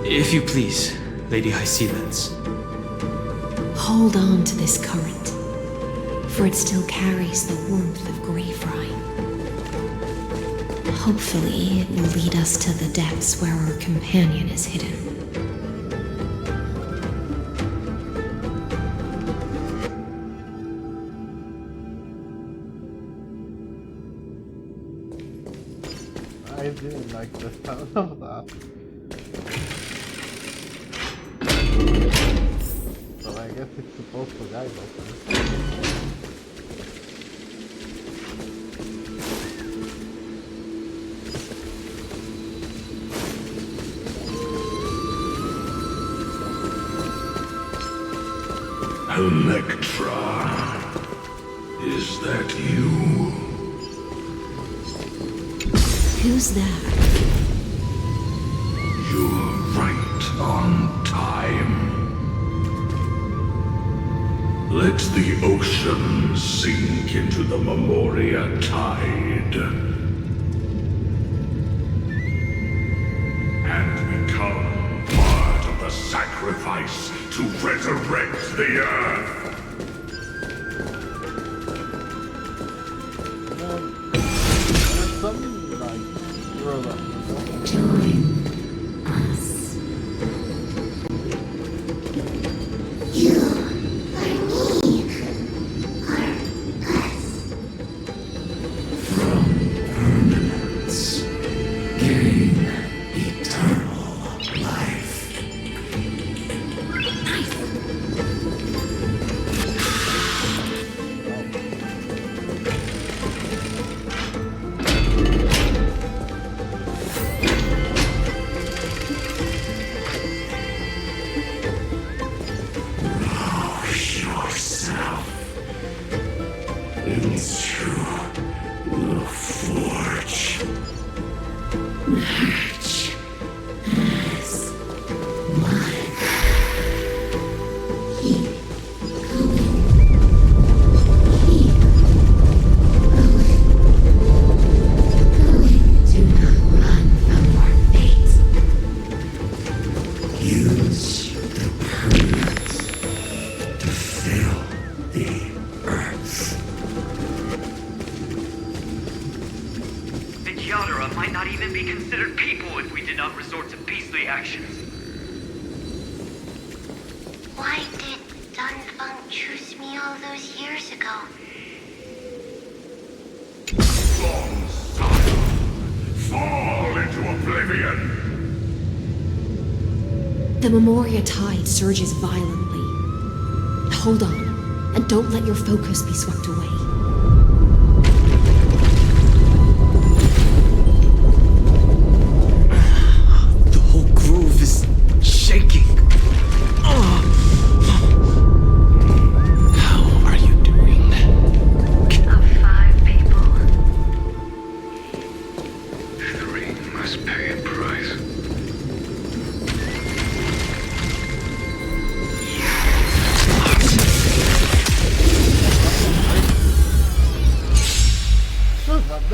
If you please, Lady Hyselens. Hold on to this current, for it still carries the warmth of Graverind. Hopefully, it will lead us to the depths where our companion is hidden. I didn't like the sound of that. But I guess it's supposed to guide us. Electra, is that you? Who's that? You're right on time. Let the ocean sink into the Memoria tide and become part of the sacrifice to resurrect the Earth. There's some like roll-up. Join us. You are me. Are us. From permanence, gain eternal life. Yourself into the forge. Match as mine. Keep going. Keep going. Do not run from your fate. Use the permanence to fill the earth. The Kyadara might not even be considered people if we did not resort to beastly actions. Why did Dunfeng choose me all those years ago? Long sire, fall into oblivion. The Memoria tide surges violently. Hold on, and don't let your focus be swept away. The whole grove is shaking. How are you doing? Of 5 people. 3 must pay a price.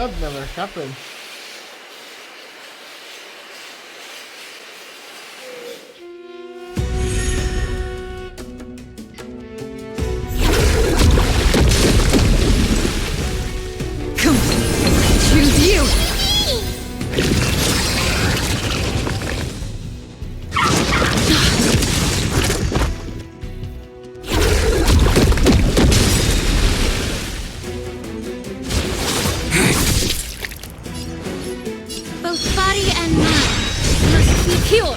That never happened. Come, choose you. Both body and mind must be pure.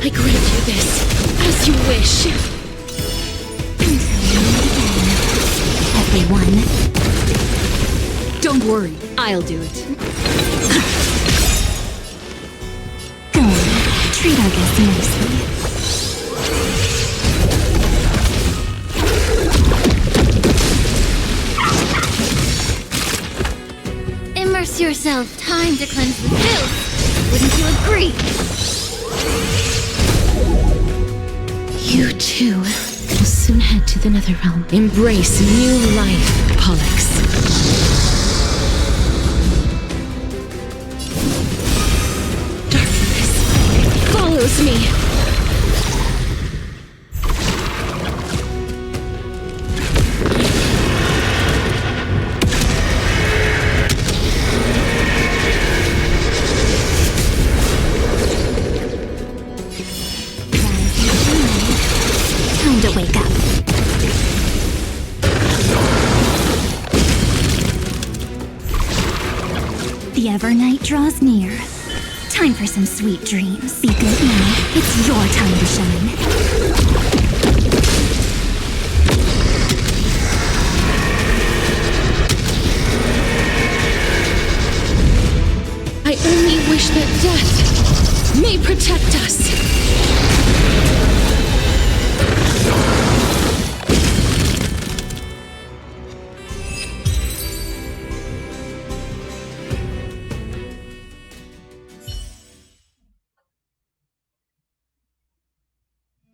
I grant you this, as you wish. Everyone. Don't worry, I'll do it. Go on, treat our guests nicely. Immerse yourself. Time to cleanse the filth. Wouldn't you agree? You too will soon head to the Netherrealm. Embrace new life, Pollux. Darkness follows me. Time to wake up. The Evernight draws near. Time for some sweet dreams. Be good now. It's your time to shine. I only wish that death may protect us.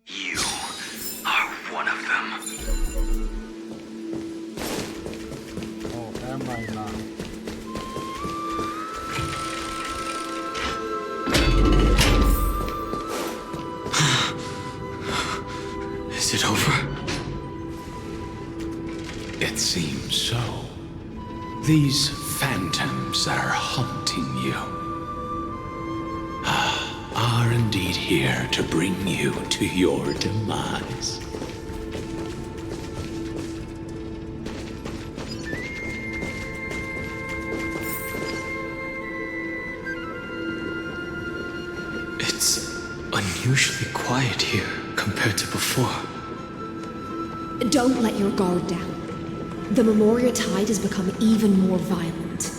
You are one of them. Oh, am I not? Is it over? It seems so. These phantoms that are haunting you are indeed here to bring you to your demise. It's unusually quiet here compared to before. Don't let your guard down. The Memoria Tide has become even more violent.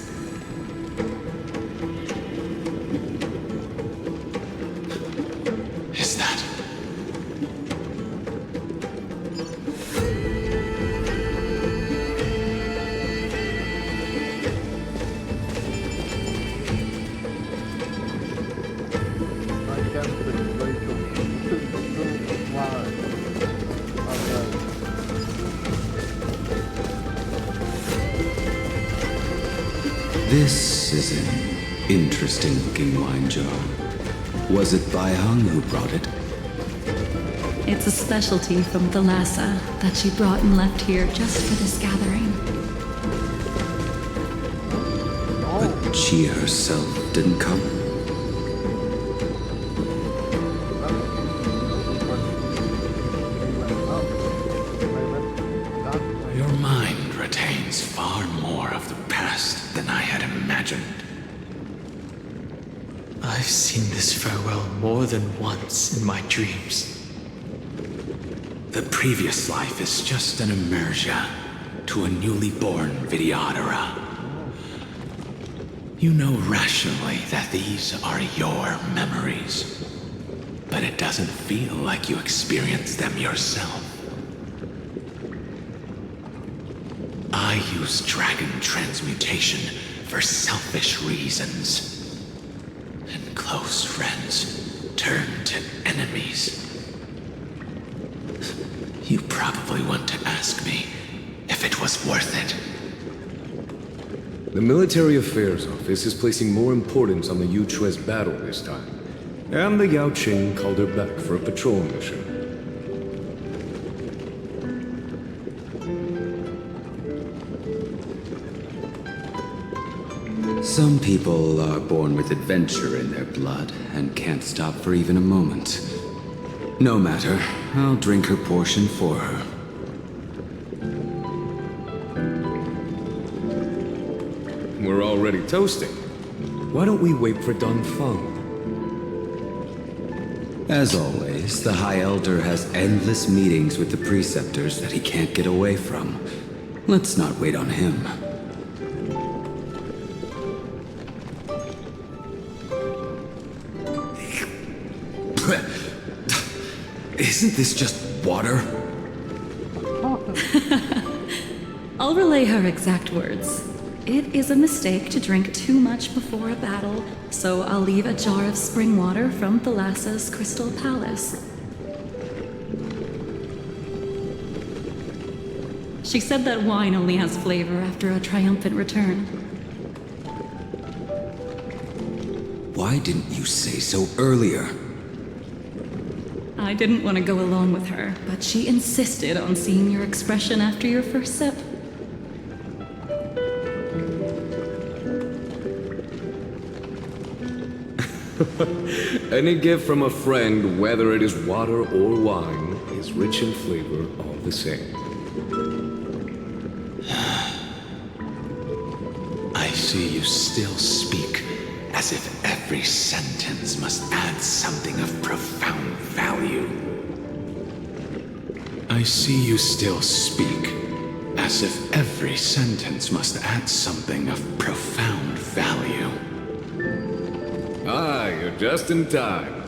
Is that? I can't explain to why. This is an interesting-looking wine jar. Was it Bai Heng who brought it? It's a specialty from Thalassa that she brought and left here just for this gathering. But she herself didn't come. Your mind retains far more of the past than I had imagined. I've seen this farewell more than once in my dreams. The previous life is just an immersion to a newly born Vidyadhara. You know rationally that these are your memories, but it doesn't feel like you experienced them yourself. I use dragon transmutation for selfish reasons, and close friends turn to enemies. You probably want to ask me if it was worth it. The Military Affairs Office is placing more importance on the Yuchue's battle this time. And the Yao Qing called her back for a patrol mission. Some people are born with adventure in their blood and can't stop for even a moment. No matter, I'll drink her portion for her. We're already toasting. Why don't we wait for Dun Feng? As always, the High Elder has endless meetings with the Preceptors that he can't get away from. Let's not wait on him. Isn't this just water? I'll relay her exact words. It is a mistake to drink too much before a battle, so I'll leave a jar of spring water from Thalassa's Crystal Palace. She said that wine only has flavor after a triumphant return. Why didn't you say so earlier? I didn't want to go along with her, but she insisted on seeing your expression after your first sip. Any gift from a friend, whether it is water or wine, is rich in flavor all the same. I see you still speak as if every sentence must add something of profound value. I see you still speak as if every sentence must add something of profound value. Ah, you're just in time.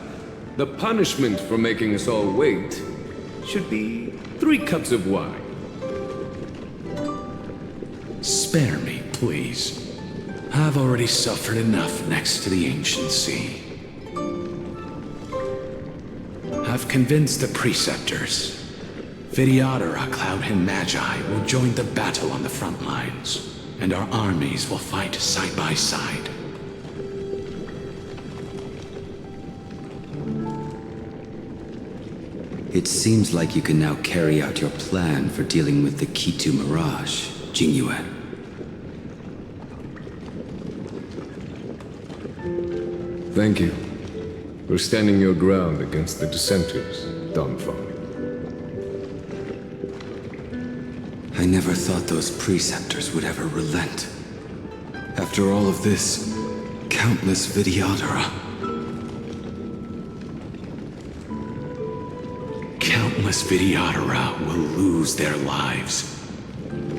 The punishment for making us all wait should be 3 cups of wine. Spare me, please. I've already suffered enough next to the ancient sea. I've convinced the Preceptors. Vidyadhara, Cloud and Magi will join the battle on the front lines, and our armies will fight side by side. It seems like you can now carry out your plan for dealing with the Kitu Mirage, Jingyue. Thank you for standing your ground against the dissenters, Dun Feng. I never thought those Preceptors would ever relent. After all of this, countless Vidyadhara. Countless Vidyadhara will lose their lives,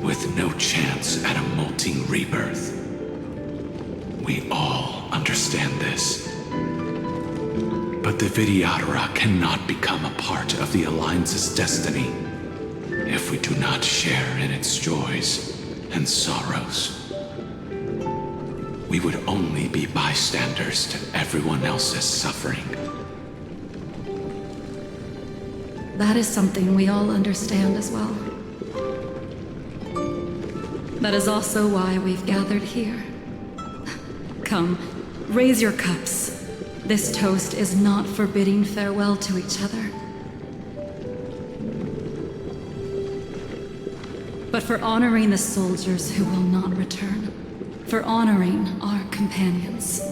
with no chance at a molting rebirth. We all understand this. But the Vidyadhara cannot become a part of the Alliance's destiny if we do not share in its joys and sorrows. We would only be bystanders to everyone else's suffering. That is something we all understand as well. That is also why we've gathered here. Come, raise your cups. This toast is not for bidding farewell to each other, but for honoring the soldiers who will not return, for honoring our companions.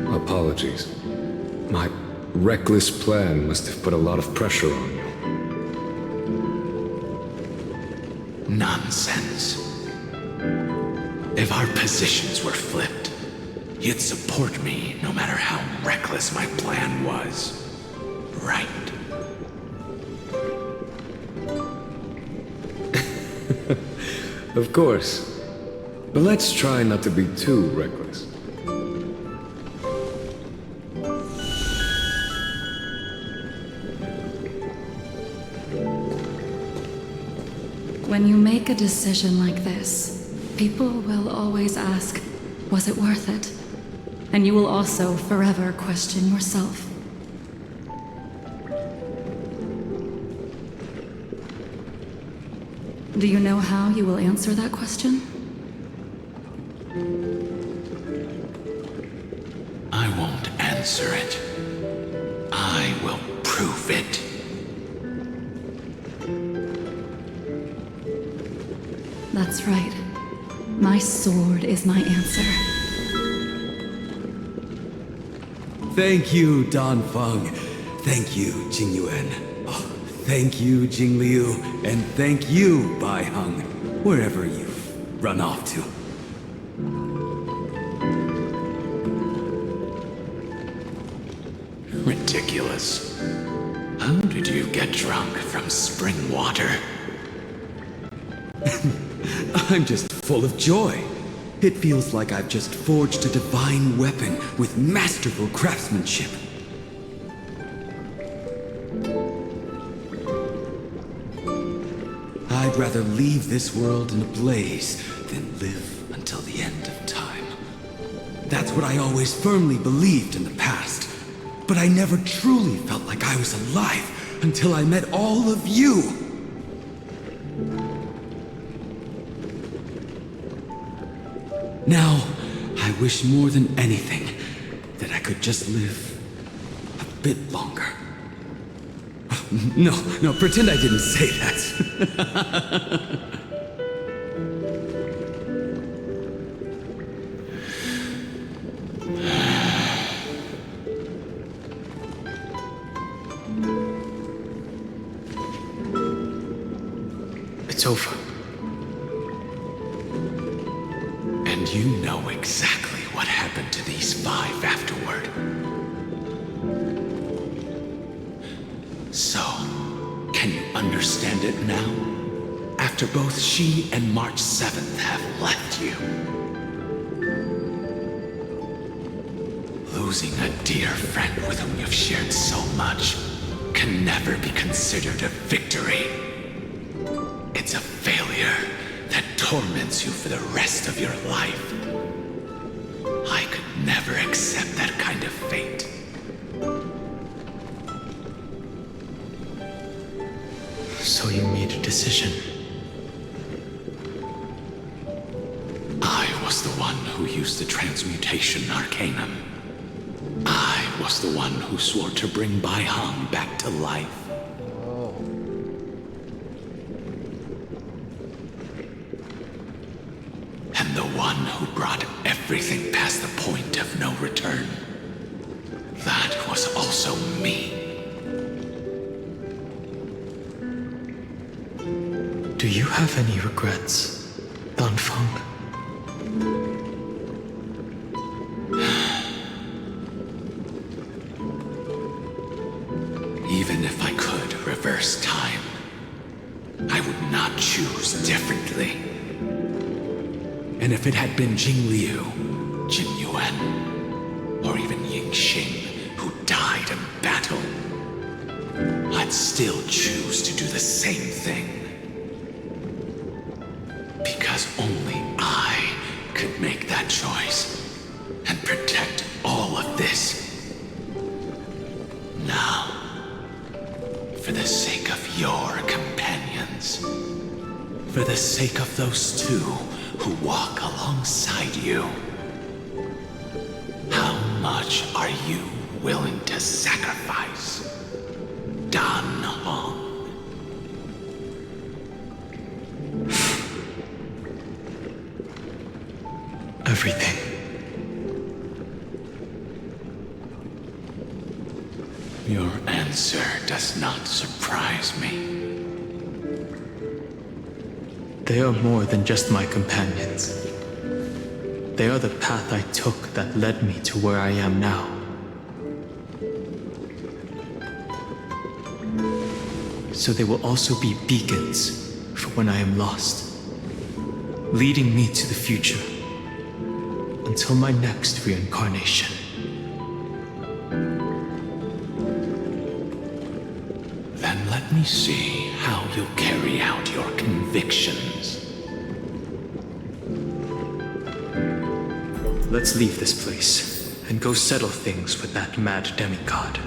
Apologies. My reckless plan must have put a lot of pressure on you. Nonsense. If our positions were flipped, you'd support me no matter how reckless my plan was. right. Of course. But let's try not to be too reckless. When you make a decision like this, people will always ask, was it worth it? And you will also forever question yourself. Do you know how you will answer that question? I won't answer it. I will prove it. That's right. My sword is my answer. Thank you, Dan Feng. Thank you, Jing Yuan. Oh, thank you, Jing Liu. And thank you, Bai Heng, wherever you've run off to. Ridiculous. How did you get drunk from spring water? I'm just full of joy. It feels like I've just forged a divine weapon with masterful craftsmanship. I'd rather leave this world in a blaze than live until the end of time. That's what I always firmly believed in the past. But I never truly felt like I was alive until I met all of you. Now, I wish more than anything that I could just live a bit longer. No, pretend I didn't say that. It's over. And you know exactly what happened to these 5 afterward. So, can you understand it now? After both she and March 7th have left you. Losing a dear friend with whom you've shared so much can never be considered a victory. It's a failure that torments you for the rest of your life. I could never accept that kind of fate. So you made a decision. I was the one who used the transmutation arcanum. I was the one who swore to bring Bai Heng back to life. And the one who brought everything past the point of no return. That was also me. Do you have any regrets, Dan Feng? Even if I could reverse time, I would not choose differently. And if it had been Jing Liu, Jin Yuan, or even Ying Xing who died in battle, I'd still choose to do the same thing. Because only I could make that choice and protect all of this. Now, for the sake of your companions, for the sake of those two who walk alongside you, how much are you willing to sacrifice, Dan Heng? Everything. Your answer does not surprise me. They are more than just my companions. They are the path I took that led me to where I am now. so they will also be beacons for when I am lost, leading me to the future until my next reincarnation. Then let me see how you'll carry out your convictions. Let's leave this place and go settle things with that mad demigod.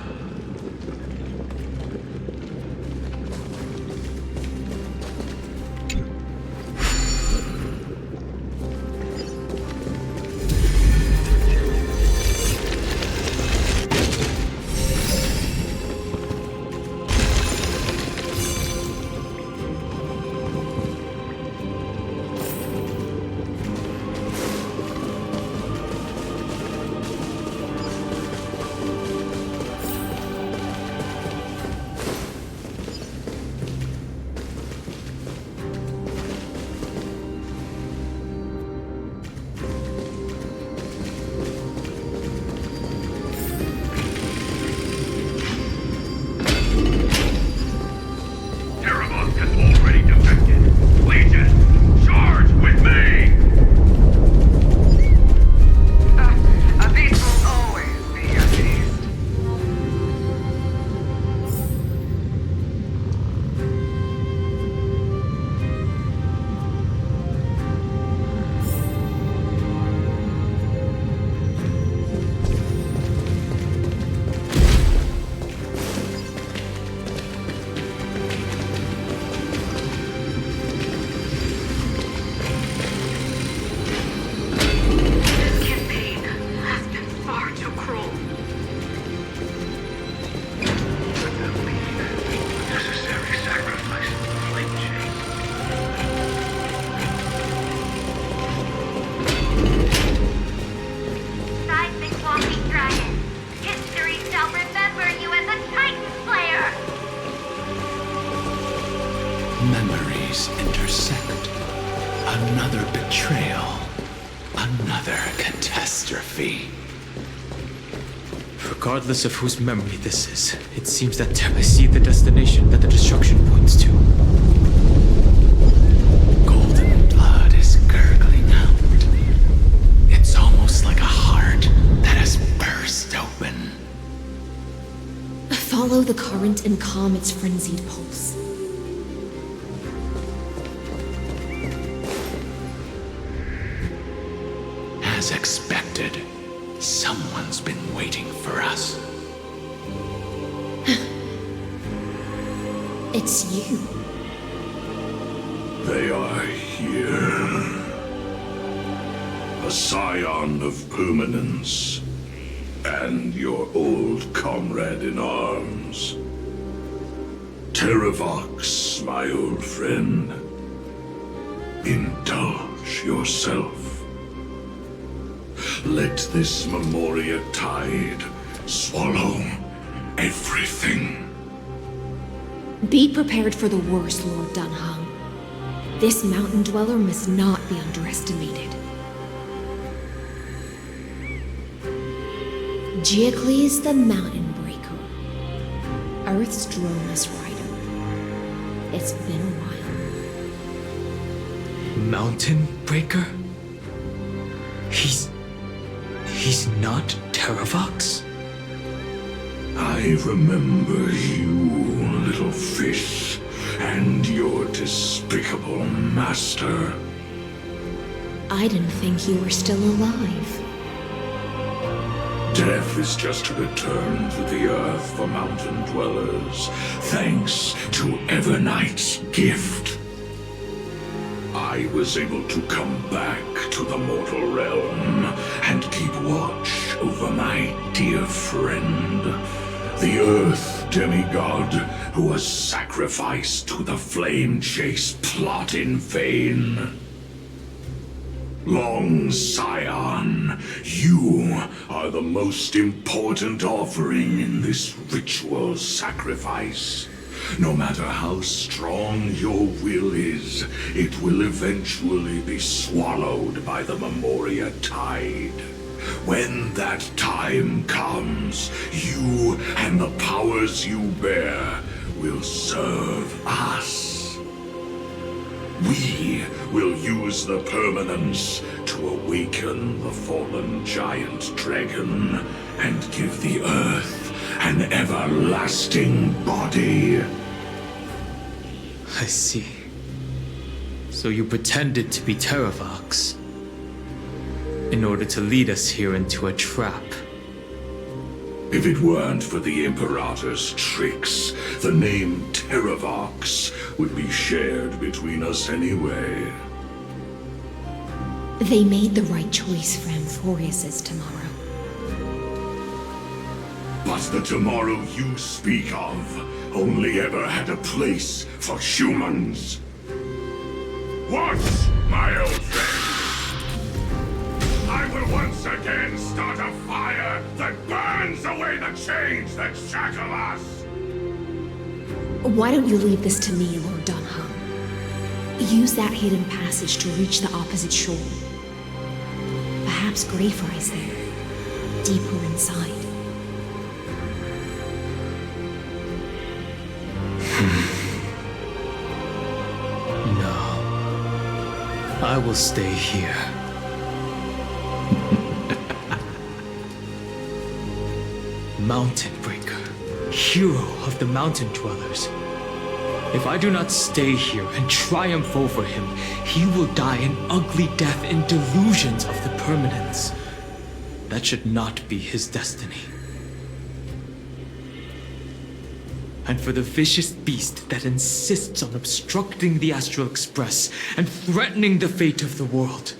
Memories intersect. Another betrayal. Another catastrophe. Regardless of whose memory this is, it seems that I see the destination that the destruction points to. Golden blood is gurgling out. It's almost like a heart that has burst open. Follow the current and calm its frenzied pulse. As expected, someone's been waiting for us. It's you. They are here. A scion of permanence, and your old comrade in arms. Terravox, my old friend. Indulge yourself. Let this Memoria tide swallow everything. Be prepared for the worst, Lord Dan Heng. This mountain dweller must not be underestimated. Giacles the Mountain Breaker. Earth's Dromus Rider. It's been a while. Mountain Breaker? He's not Terravox? I remember you, little fish, and your despicable master. I didn't think you were still alive. Death is just a return to the earth for mountain dwellers, thanks to Evernight's gift. I was able to come back to the mortal realm and keep watch over my dear friend, the Earth demigod who was sacrificed to the flame chase plot in vain. Long Scion, you are the most important offering in this ritual sacrifice. No matter how strong your will is, it will eventually be swallowed by the Memoria tide. When that time comes, you and the powers you bear will serve us. We will use the permanence to awaken the fallen giant dragon and give the earth an everlasting body. I see. So you pretended to be Terravox in order to lead us here into a trap. If it weren't for the Imperator's tricks, the name Terravox would be shared between us anyway. They made the right choice for Amphoreus' tomorrow. But the tomorrow you speak of only ever had a place for humans. What, my old friend? I will once again start a fire that burns away the chains that shackle us! Why don't you leave this to me, Lord Dan Heng? Use that hidden passage to reach the opposite shore. Perhaps Greyfire is there, deeper inside. No. I will stay here. Mountain Breaker, hero of the mountain dwellers. If I do not stay here and triumph over him, he will die an ugly death in delusions of the permanence. That should not be his destiny. And for the vicious beast that insists on obstructing the Astral Express and threatening the fate of the world.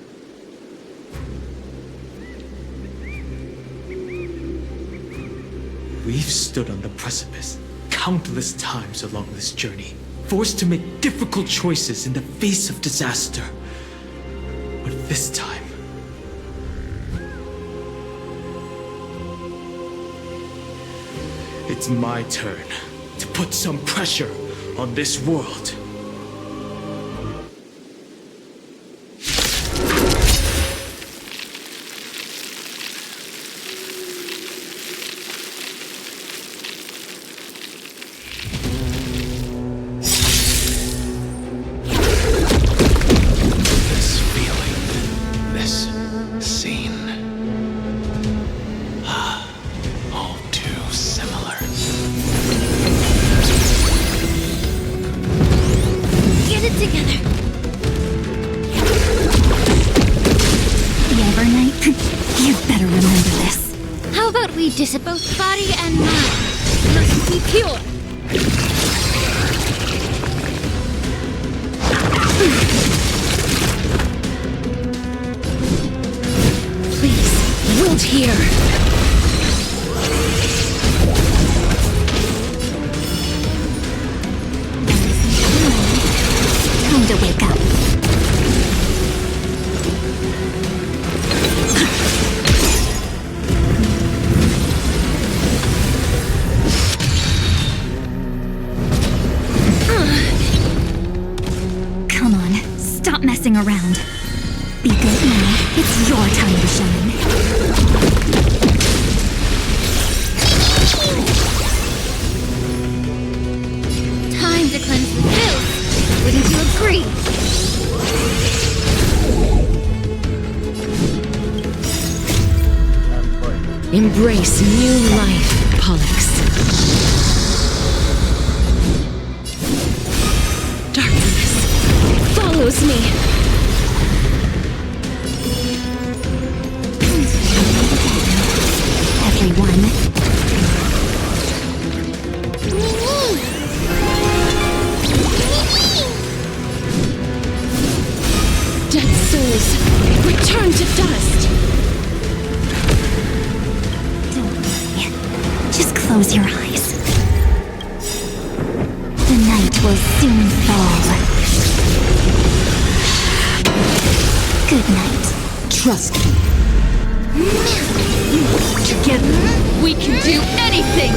We've stood on the precipice countless times along this journey, forced to make difficult choices in the face of disaster. But this time, it's my turn to put some pressure on this world. Visit both body and mind. Must be pure. Please, wilt here. Time to wake up. Messing around. Be good now. It's your time to shine. Time to cleanse the filth. Wouldn't you agree? Embrace new life, Pollux. Darkness follows me. Everyone. Dead souls, return to dust. Don't worry. Just close your eyes. The night will soon fall. Good night. Trust me. Together, we can do anything!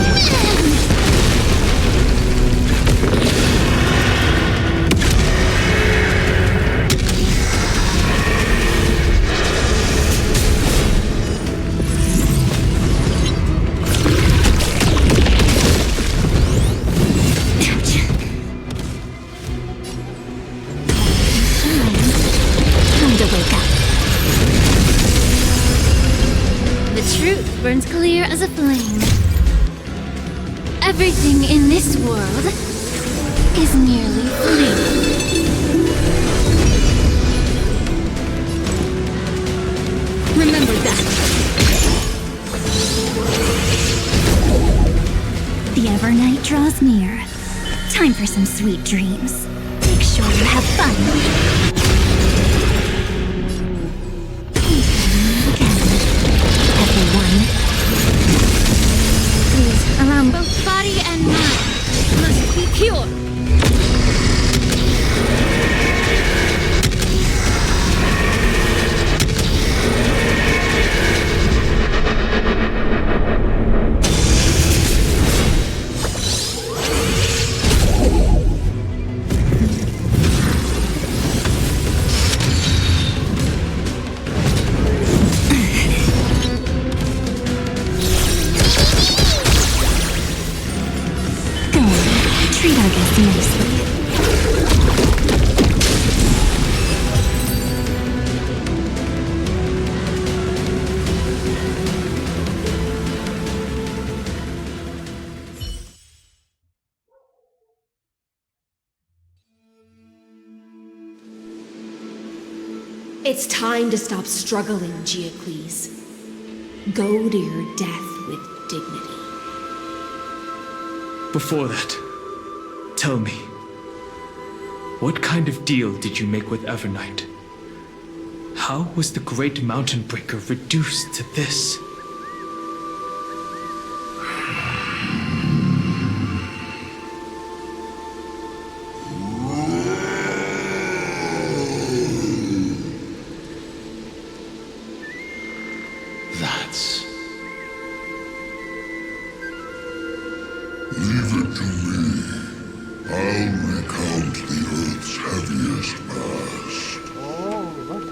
burns clear as a flame. Everything in this world is merely flame. Remember that. The Evernight draws near. Time for some sweet dreams. Make sure you have fun. Everyone. Please, around both body and mind. Must be pure. Treat our guests nicely. It's time to stop struggling, Geocles. Go to your death with dignity. Before that, tell me, what kind of deal did you make with Evernight? How was the Great Mountain Breaker reduced to this? That's... Leave it to me. I'll recount the Earth's heaviest past. Oh, that's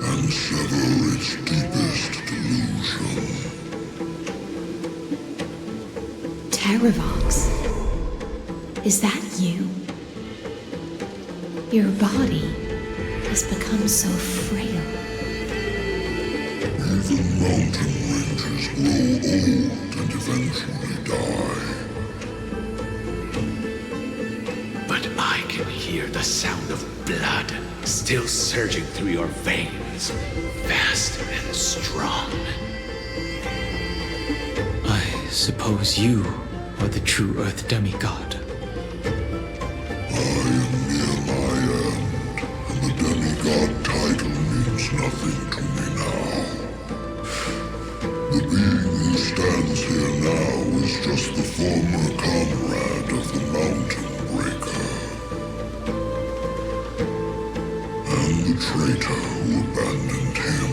and sever its deepest delusion. Terravox. Is that you? Your body has become so frail. Even mountain ranges grow old and eventually die. But I can hear the sound of blood still surging through your veins, fast and strong. I suppose you are the true Earth demigod. I am near my end, and the demigod title means nothing to me now. The being who stands here now is just the former comrade of the Mountain Breaker. And the traitor who abandoned him.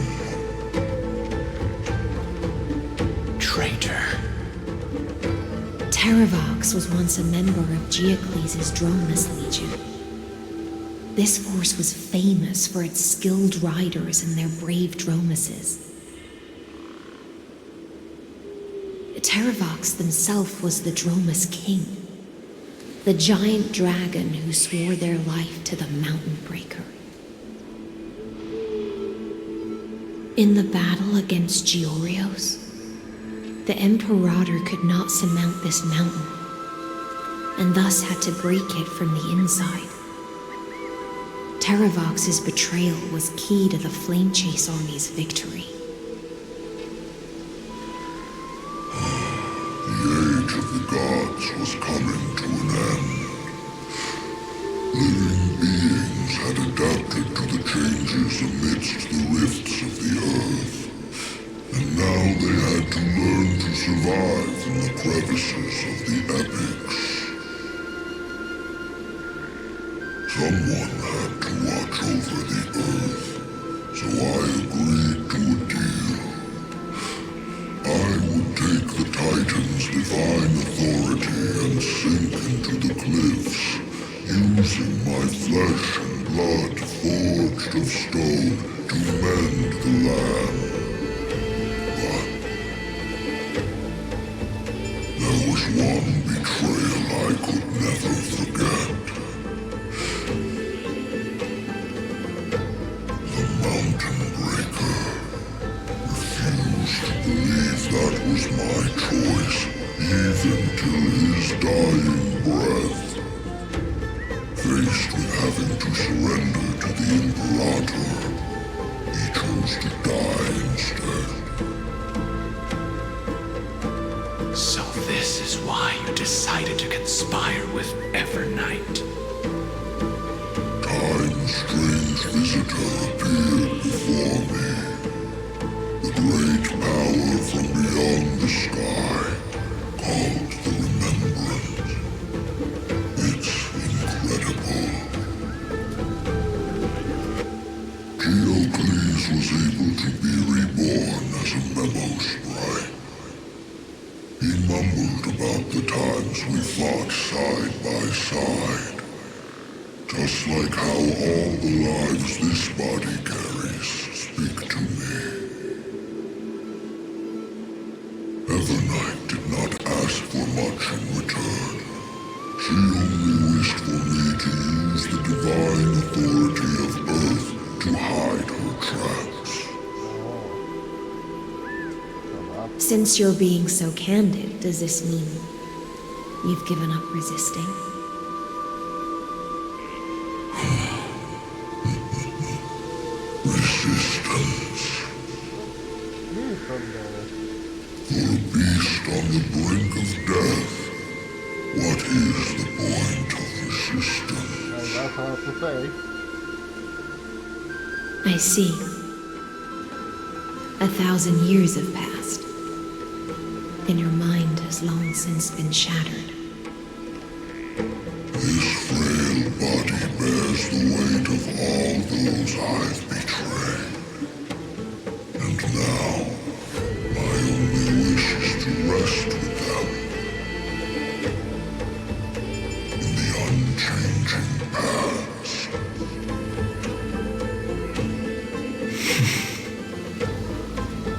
Traitor? Terravox was once a member of Geocles' Dromus Legion. This force was famous for its skilled riders and their brave Dromuses. Terravox himself was the Dromus King, the giant dragon who swore their life to the Mountain Breaker. In the battle against Georios, the Imperator could not surmount this mountain, and thus had to break it from the inside. Terravox's betrayal was key to the Flame Chase Army's victory. The age of the gods was coming to an end. Living beings had adapted to the changes amidst the rifts of the earth, and now they had to learn to survive in the crevices of the epics. Someone had to watch over the earth, so I agreed to a deal. I would take the Titan's divine authority and sink into the cliffs, using my flesh and blood forged of stone to mend the land. But there was one betrayal I could never forget. The Mountain Breaker refused that was my choice, even till his dying breath. Faced with having to surrender to the Imperator, he chose to die instead. So this is why you decided to conspire with Evernight. Time's strange visitor appeared before me. The great power from beyond the sky, called the Remembrance. It's incredible. Geocles was able to be reborn as a memo sprite. He mumbled about the times we fought side by side. Just like how all the lives this body carries speak to me. Evernight did not ask for much in return. She only wished for me to use the divine authority of Earth to hide her tracks. Since you're being so candid, does this mean you've given up resisting? Resistance. For a beast on the brink of death, what is the point of resistance? That's hard to say. I see. 1,000 years have passed, and your mind has long since been shattered. This frail body bears the weight of all those I've betrayed. And now, my only wish is to rest with them. In the unchanging past.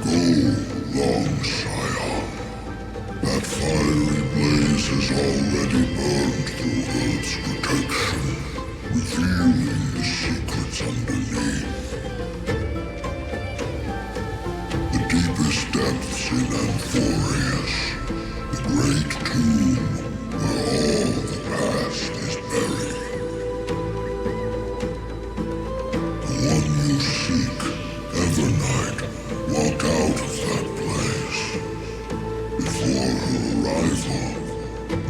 Go, long Scion. That fiery blaze has already burned through Earth's protection, revealing the secrets underneath. The deepest depths in Amphoreus, the great tomb where all the past is buried. The one you seek, Evernight, walked out of that place. Before her arrival,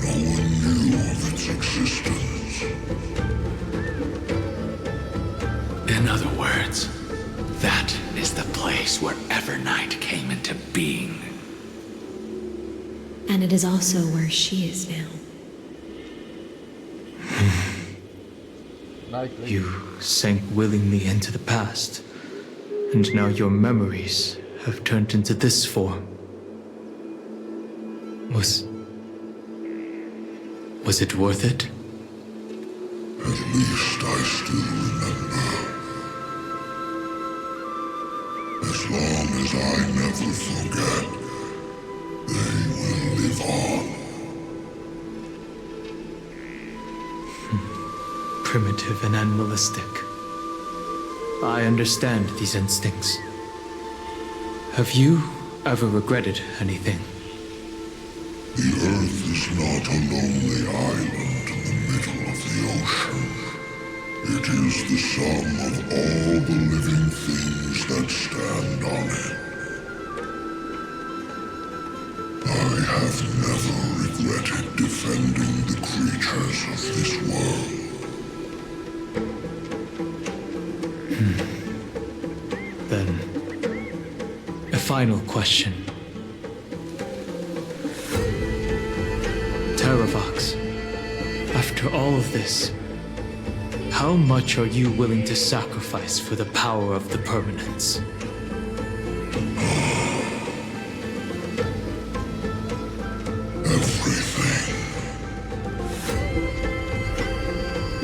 no one knew of its existence. In other words, that is the place where Evernight came into being. And it is also where she is now. You sank willingly into the past, and now your memories have turned into this form. Was it worth it? At least I still remember. As long as I never forget, they will live on. Primitive and animalistic. I understand these instincts. Have you ever regretted anything? The Earth is not a lonely island in the middle of the ocean. It is the sum of all the living things that stand on it. I have never regretted defending the creatures of this world. Then, a final question. Terravox, after all of this, how much are you willing to sacrifice for the power of the permanence? Everything.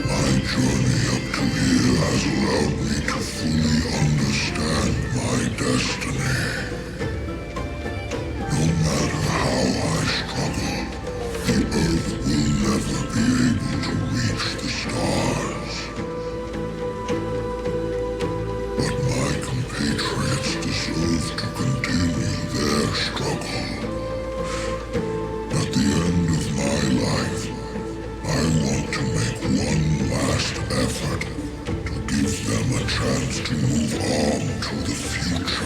My journey up to here has allowed me to fully understand my destiny. No matter how I struggle, the Earth will never be able to reach the stars. But my compatriots deserve to continue move on to the future.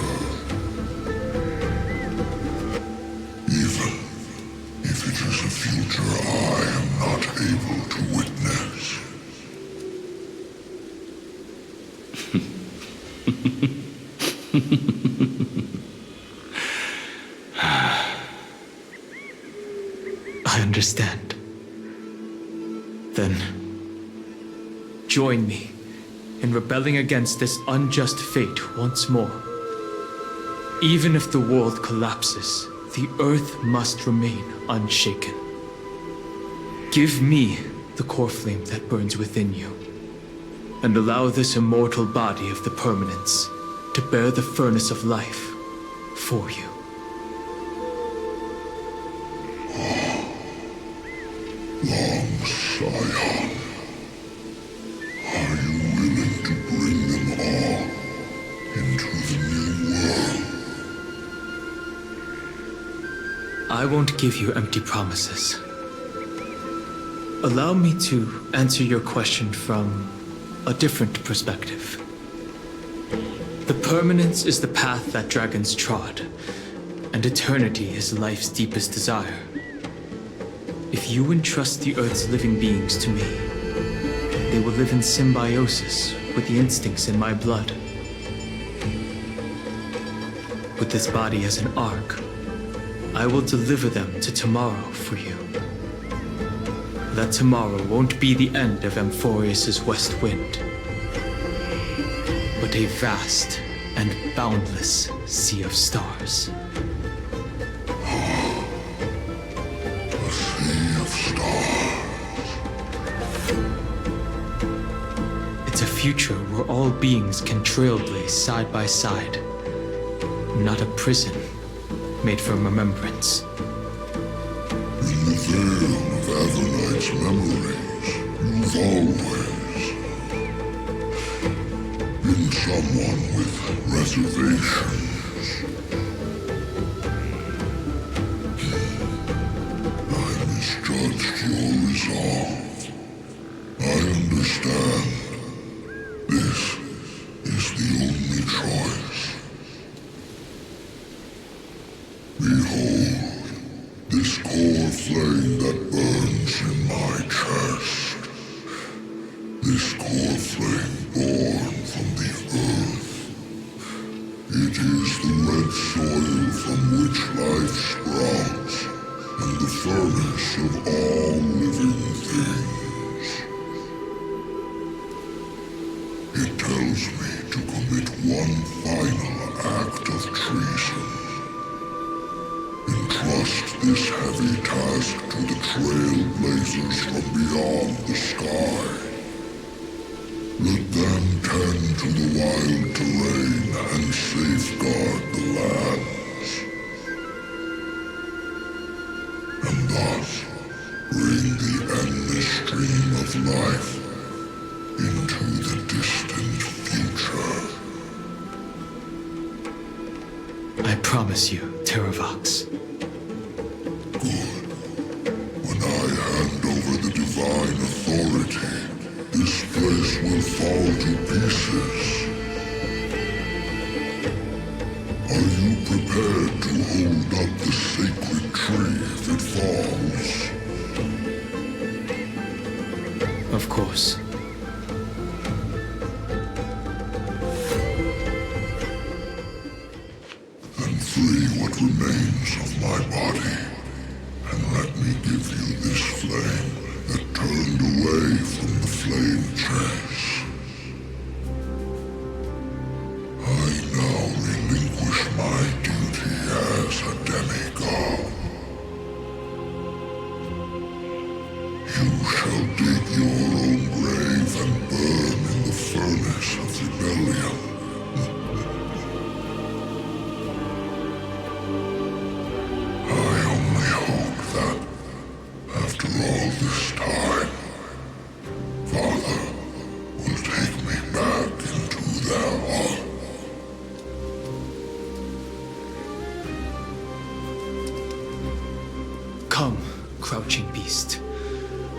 Even if it is a future I am not able to witness. I understand. Then, join me in rebelling against this unjust fate once more. Even if the world collapses, the earth must remain unshaken. Give me the core flame that burns within you, and allow this immortal body of the permanence to bear the furnace of life for you. Long Scion, are you willing to bring them all into the new world? I won't give you empty promises. Allow me to answer your question from a different perspective. The permanence is the path that dragons trod, and eternity is life's deepest desire. If you entrust the Earth's living beings to me, they will live in symbiosis with the instincts in my blood. With this body as an ark, I will deliver them to tomorrow for you. That tomorrow won't be the end of Amphoreus' west wind, but a vast and boundless sea of stars. It's a future where all beings can trailblaze side by side, not a prison made from remembrance. In the veil of Evernight's memories, you've always been someone with reservations. I misjudged your resolve. I understand. This is the only choice. Behold, this core flame that burns in my chest. This core flame born from the earth. It is the red soil from which life sprouts, and the furnace of all living things. It tells me to commit one final act of treason. Entrust this heavy task to the trailblazers from beyond the sky. Let them tend to the wild terrain and safeguard the lands. And thus bring the endless stream of life into the distant future. I promise you, Terravox. Good. When I hand over the divine authority, this place will fall to pieces. Are you prepared to hold up the sacred tree if it falls? Of course. Then free what remains of my body, and let me give you this flame that turned away from the flame chase. I now relinquish my duty as a demigod. You shall dig your own grave and burn in the furnace of rebellion. I only hope that, after all this time, Father will take me back into their heart. Come, crouching beast,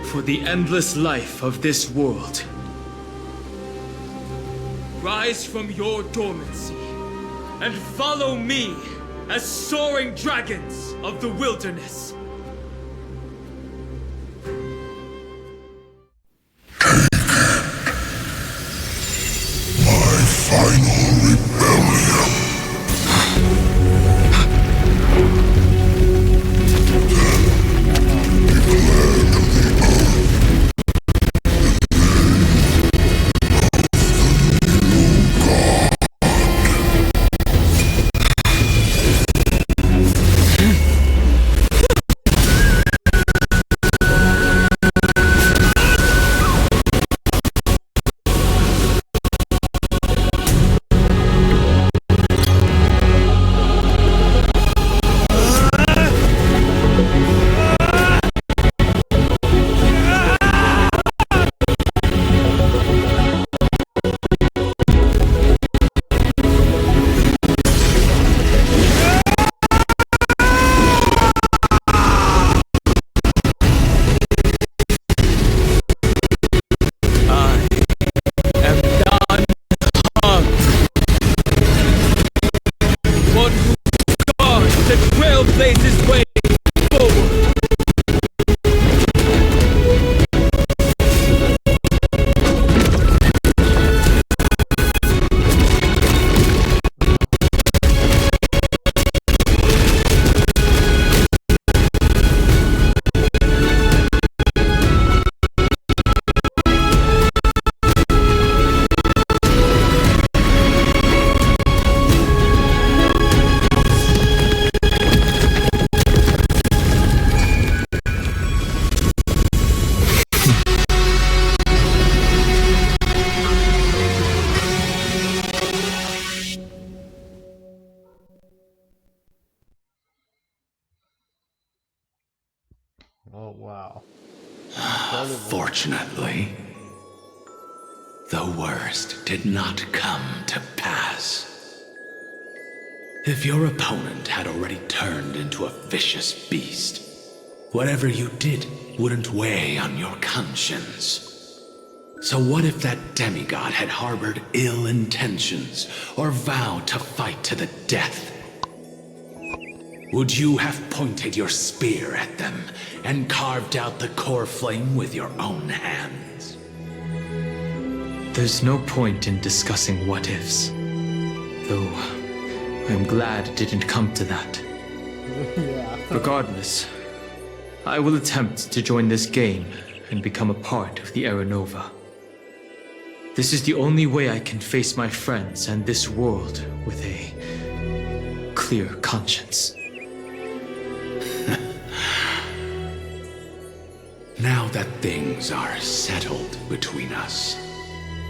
for the endless life of this world. rise from your dormancy and follow me as soaring dragons of the wilderness. My final rebellion. Oh, wow. Fortunately, the worst did not come to pass. If your opponent had already turned into a vicious beast, whatever you did wouldn't weigh on your conscience. So what if that demigod had harbored ill intentions or vowed to fight to the death? Would you have pointed your spear at them and carved out the core flame with your own hands? There's no point in discussing what-ifs. Though, I'm glad it didn't come to that. Yeah. Regardless, I will attempt to join this game and become a part of the Era Nova. This is the only way I can face my friends and this world with a clear conscience. Now that things are settled between us,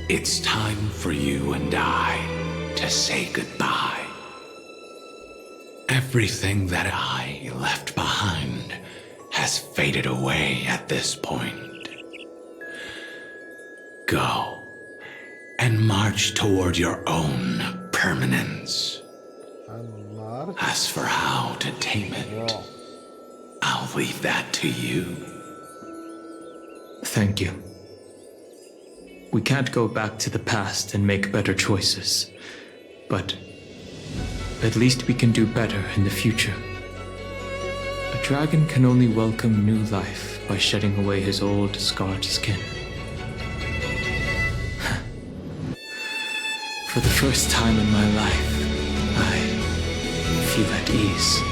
it's time for you and I to say goodbye. Everything that I left behind has faded away at this point. Go and march toward your own permanence. As for how to tame it, I'll leave that to you. Thank you. We can't go back to the past and make better choices, but at least we can do better in the future. A dragon can only welcome new life by shedding away his old, scarred skin. For the first time in my life, I feel at ease.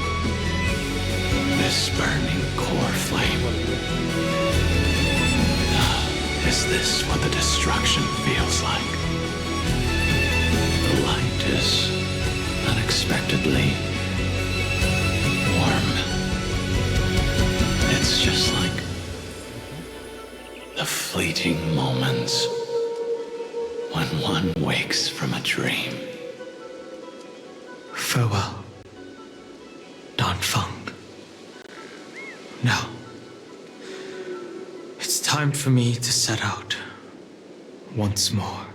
This burning core flame. Is this what the destruction feels like? The light is unexpectedly warm. It's just like the fleeting moments when one wakes from a dream. Farewell, Dan Feng. Now, it's time for me to set out once more.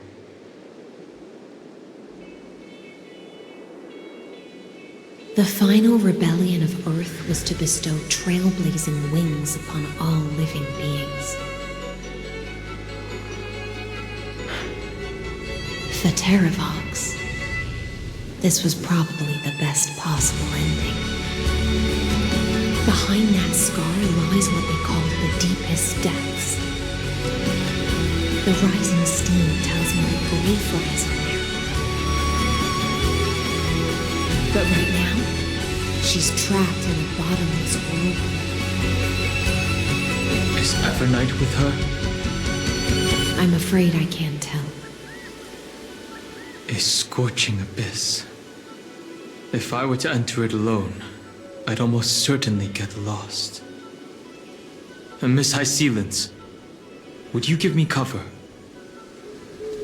The final rebellion of Earth was to bestow trailblazing wings upon all living beings. The Terravox. This was probably the best possible ending. Behind that scar lies what they called the deepest depths. The rising steam tells me that Greyfry is in there. But right now, she's trapped in a bottomless whirlpool. Is Evernight with her? I'm afraid I can't tell. A scorching abyss. If I were to enter it alone, I'd almost certainly get lost. And Miss High Sealants, would you give me cover?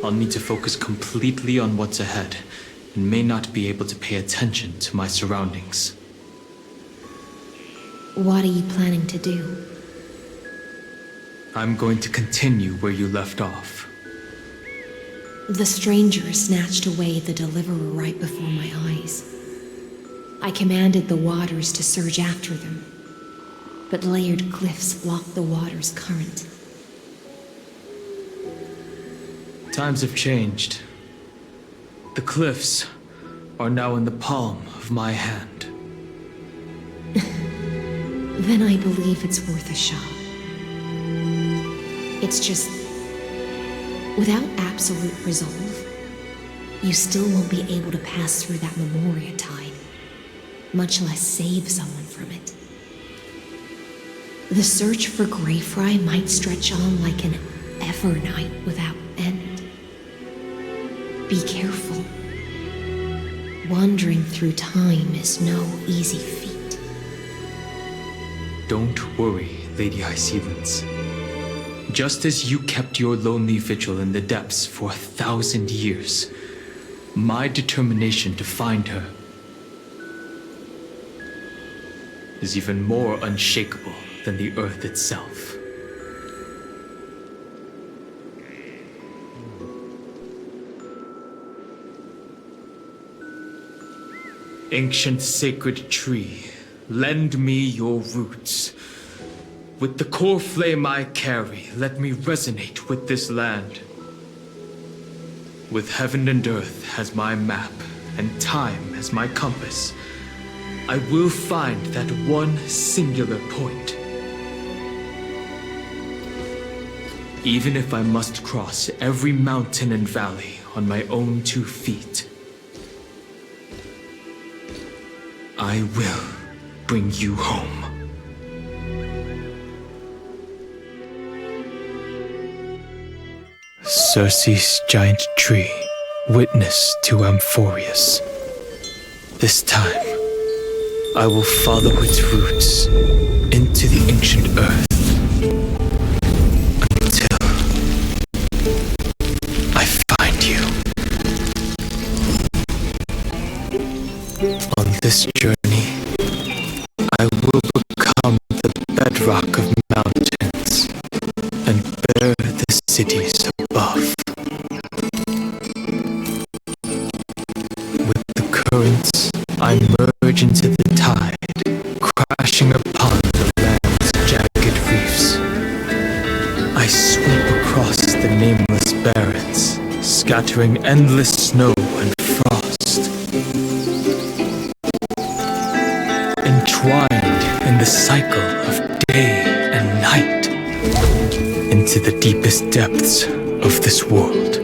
I'll need to focus completely on what's ahead, and may not be able to pay attention to my surroundings. What are you planning to do? I'm going to continue where you left off. The stranger snatched away the deliverer right before my eyes. I commanded the waters to surge after them, but layered cliffs blocked the water's current. Times have changed. The cliffs are now in the palm of my hand. Then I believe it's worth a shot. It's just, without absolute resolve, you still won't be able to pass through that Memoria tide, much less save someone from it. The search for Greyfry might stretch on like an Evernight without end. Be careful. Wandering through time is no easy feat. Don't worry, Lady High Sealants. Just as you kept your lonely vigil in the depths for 1,000 years, my determination to find her is even more unshakable than the earth itself. Ancient sacred tree, lend me your roots. With the core flame I carry, let me resonate with this land. With heaven and earth as my map, and time as my compass, I will find that one singular point. Even if I must cross every mountain and valley on my own 2 feet, I will bring you home. Circe's giant tree, witness to Amphoreus. This time, I will follow its roots into the ancient earth until I find you. On this journey, I will become the bedrock of mountains and bear the cities above. With the currents, I merge into the tide, crashing upon the land's jagged reefs. I sweep across the nameless barrens, scattering endless snow and frost. Entwined in the cycle of day and night, into the deepest depths of this world,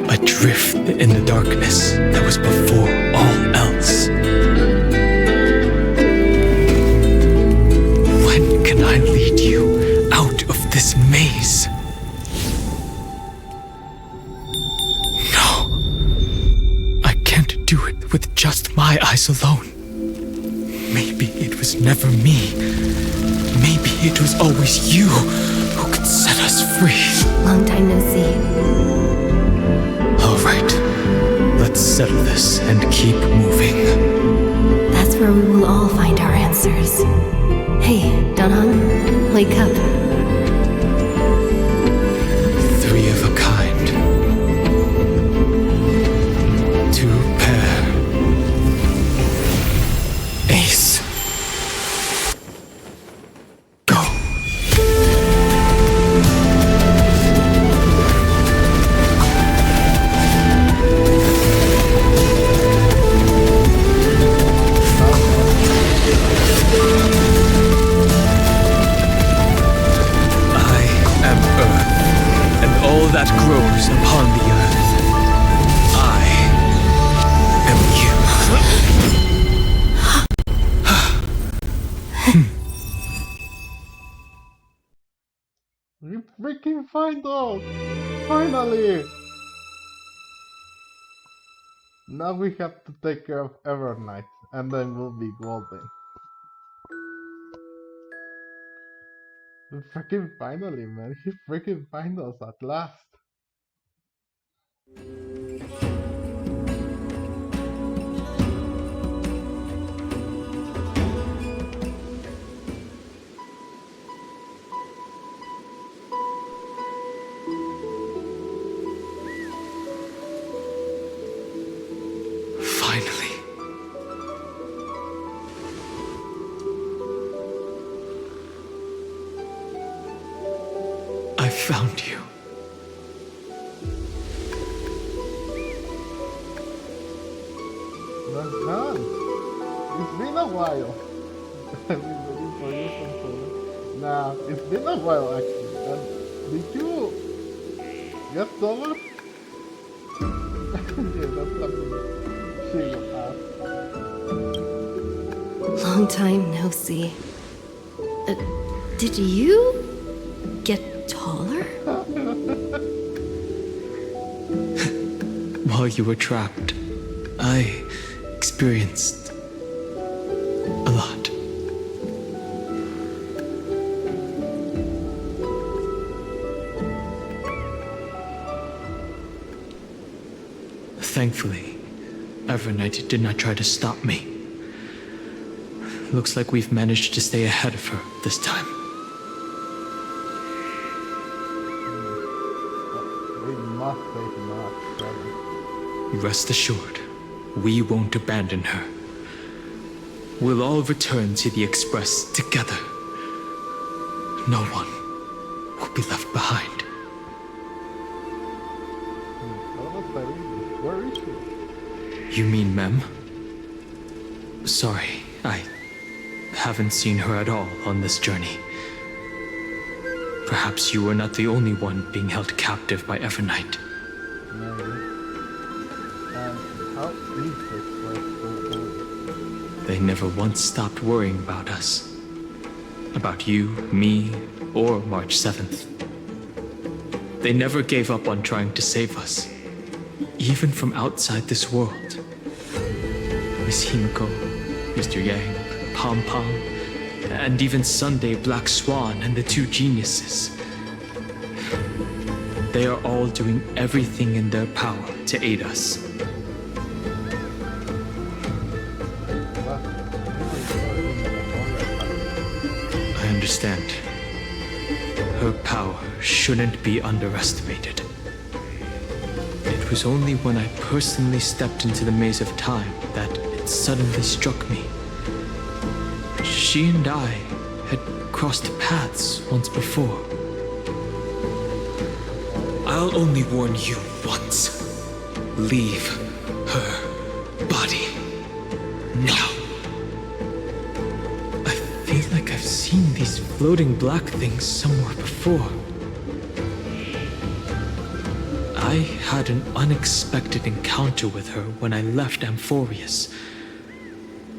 adrift in the darkness that was before all else. When can I lead you out of this maze? No, I can't do it with just my eyes alone. Maybe it was never me. Maybe it was always you who could set us free. Long time no see. All right, let's settle this and keep moving. That's where we will all find our answers. Hey, Dan Heng, wake up. 3 of a kind. 2 pair. Ace. Go. freaking find us! Finally! Now we have to take care of Evernight, and then we'll be golden. Freaking finally, man. He freaking find us at last. Finally. I found you. That's It's been a while. I've been waiting for you some time. Nah, it's been a while actually. And did you get taller? Yeah, that's something she will ask. Long time no see. Did you get taller? While you were trapped, I experienced a lot. Thankfully, Evernight did not try to stop me. Looks like we've managed to stay ahead of her this time. We must take Mark, brother. Rest assured, we won't abandon her. We'll all return to the Express together. No one will be left behind. Where is she? You mean Mem? Sorry, I haven't seen her at all on this journey. Perhaps you were not the only one being held captive by Evernight. Maybe. And how is the Express still going? They never once stopped worrying about us. About you, me, or March 7th. They never gave up on trying to save us. Even from outside this world. Miss Himiko, Mr. Yang, Pom Pom, and even Sunday Black Swan and the two geniuses. They are all doing everything in their power to aid us. I understand. Her power shouldn't be underestimated. It was only when I personally stepped into the maze of time that it suddenly struck me. She and I had crossed paths once before. I'll only warn you once. Leave her body now. I feel like I've seen these floating black things somewhere before. I had an unexpected encounter with her when I left Amphoreus.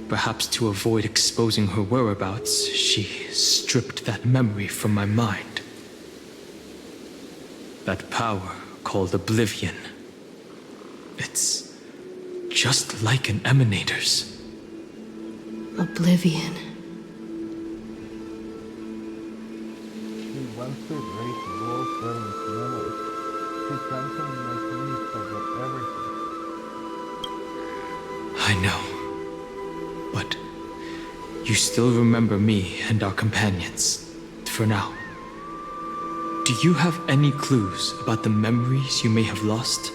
Perhaps to avoid exposing her whereabouts, she stripped that memory from my mind. That power called Oblivion. It's just like an Emanator's. Oblivion. She wants to erase world presence memories. She comes and makes me forget everything. I know. But you still remember me and our companions, for now. Do you have any clues about the memories you may have lost?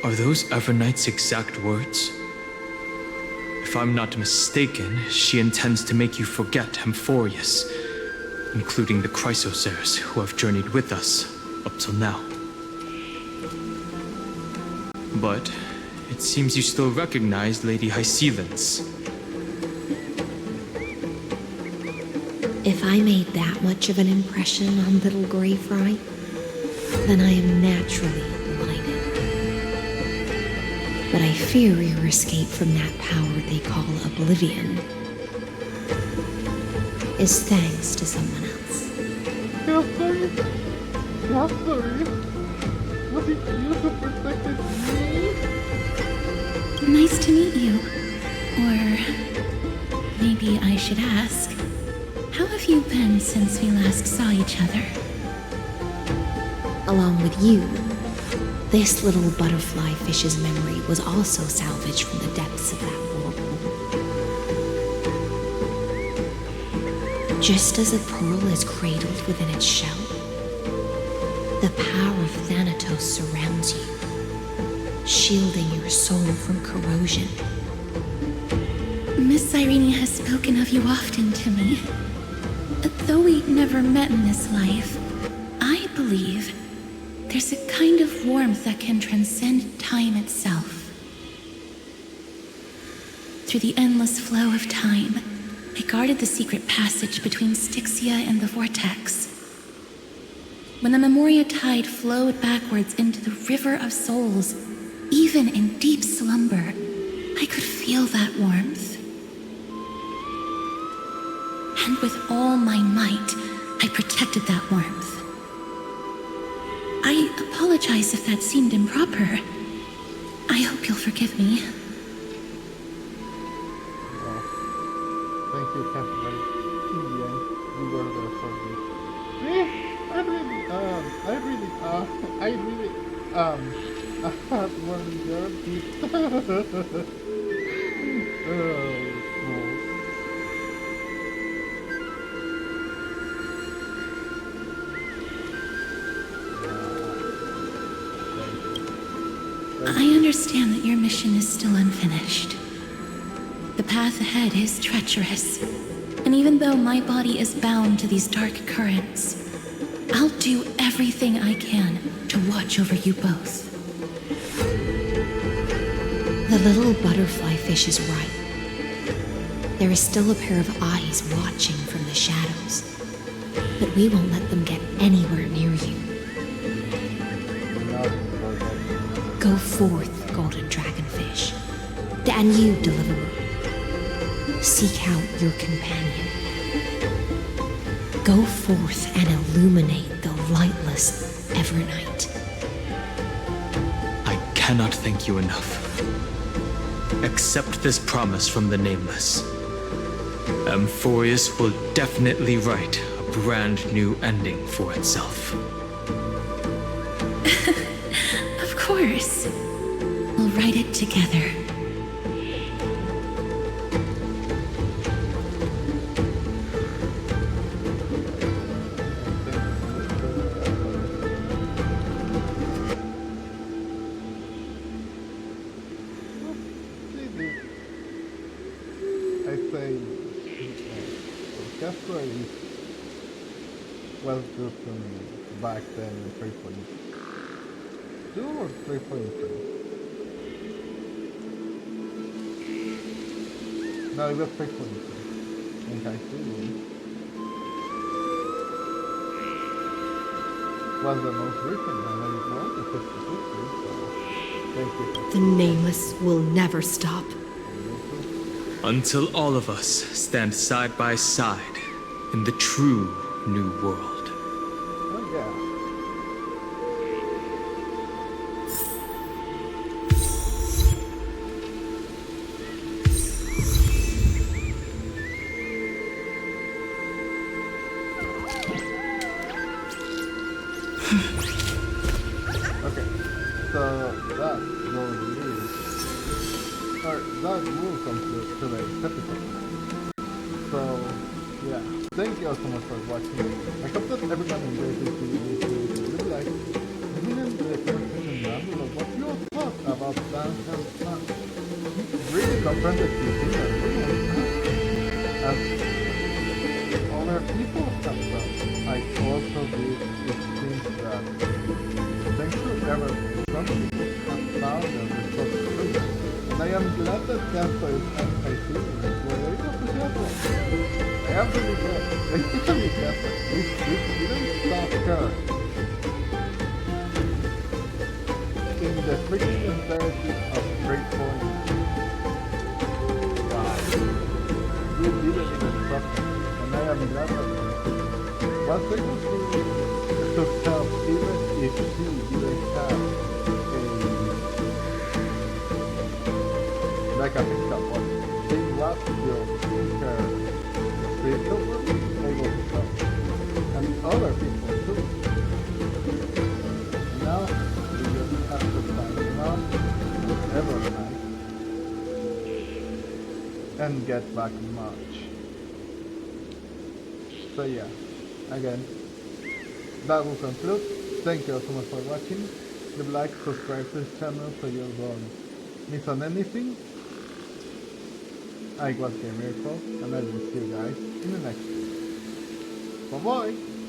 Are those Evernight's exact words? If I'm not mistaken, she intends to make you forget Amphoreus, including the Chrysosaurs who have journeyed with us up till now. But it seems you still recognize Lady Hycelens. If I made that much of an impression on little Grey Fry, then I am naturally blinded. But I fear your escape from that power they call oblivion is thanks to someone else. Sorry. Was it you who protected me? Nice to meet you. Or maybe I should ask, how have you been since we last saw each other? Along with you, this little butterfly fish's memory was also salvaged from the depths of that whirlpool. Just as a pearl is cradled within its shell, the power of Thanatos surrounds you, shielding your soul from corrosion. Miss Irene has spoken of you often to me. Though we never met in this life, I believe there's a kind of warmth that can transcend time itself. Through the endless flow of time, I guarded the secret passage between Styxia and the Vortex. When the Memoria tide flowed backwards into the River of Souls, even in deep slumber, I could feel that warmth. And with all my might, I protected that warmth. I apologize if that seemed improper. I hope you'll forgive me. Well, thank you, Catherine. In the end, you were there for me. I had one girl. I understand that your mission is still unfinished. The path ahead is treacherous, and even though my body is bound to these dark currents, I'll do everything I can to watch over you both. The little butterfly fish is right. There is still a pair of eyes watching from the shadows, but we won't let them get anywhere near you. Go forth, golden dragonfish, and you, deliverer. Seek out your companion. Go forth and illuminate the lightless Evernight. I cannot thank you enough. Accept this promise from the Nameless. Amphoreus will definitely write a brand new ending for itself. Of course. We'll write it together. I say, Casper was good to me back then in 3.2 or 3.3. No, it was 3.2. Honkai Star Rail was the most recent, and it was the 50/50, so thank you. The Nameless will never stop. Until all of us stand side by side in the true new world. Oh yeah. Okay, so that will lead, or that will conclude today's episode. So yeah, thank you all so much for watching. I hope that everyone enjoyed this video. Really like, even in the conversation down below, what your thoughts about Dan Heng's son? Really confronted you here, as other people have done. I also did think that thanks to everything, some people have found that it's not true. And I am glad that Casper is anti-feeling were able to help us. I am really glad, especially Casper. We didn't stop her in the freaking sincerity of great was able to help even if she didn't have a like a pickup one. She was still her spiritual one able to help. And other people too. Now we just have to find Mom Evernight and get back March. So yeah, again, that will conclude. Thank you all so much for watching. Leave a like, subscribe to this channel so you don't miss on anything. I was Gamer, and I will see you guys in the next one. Bye bye!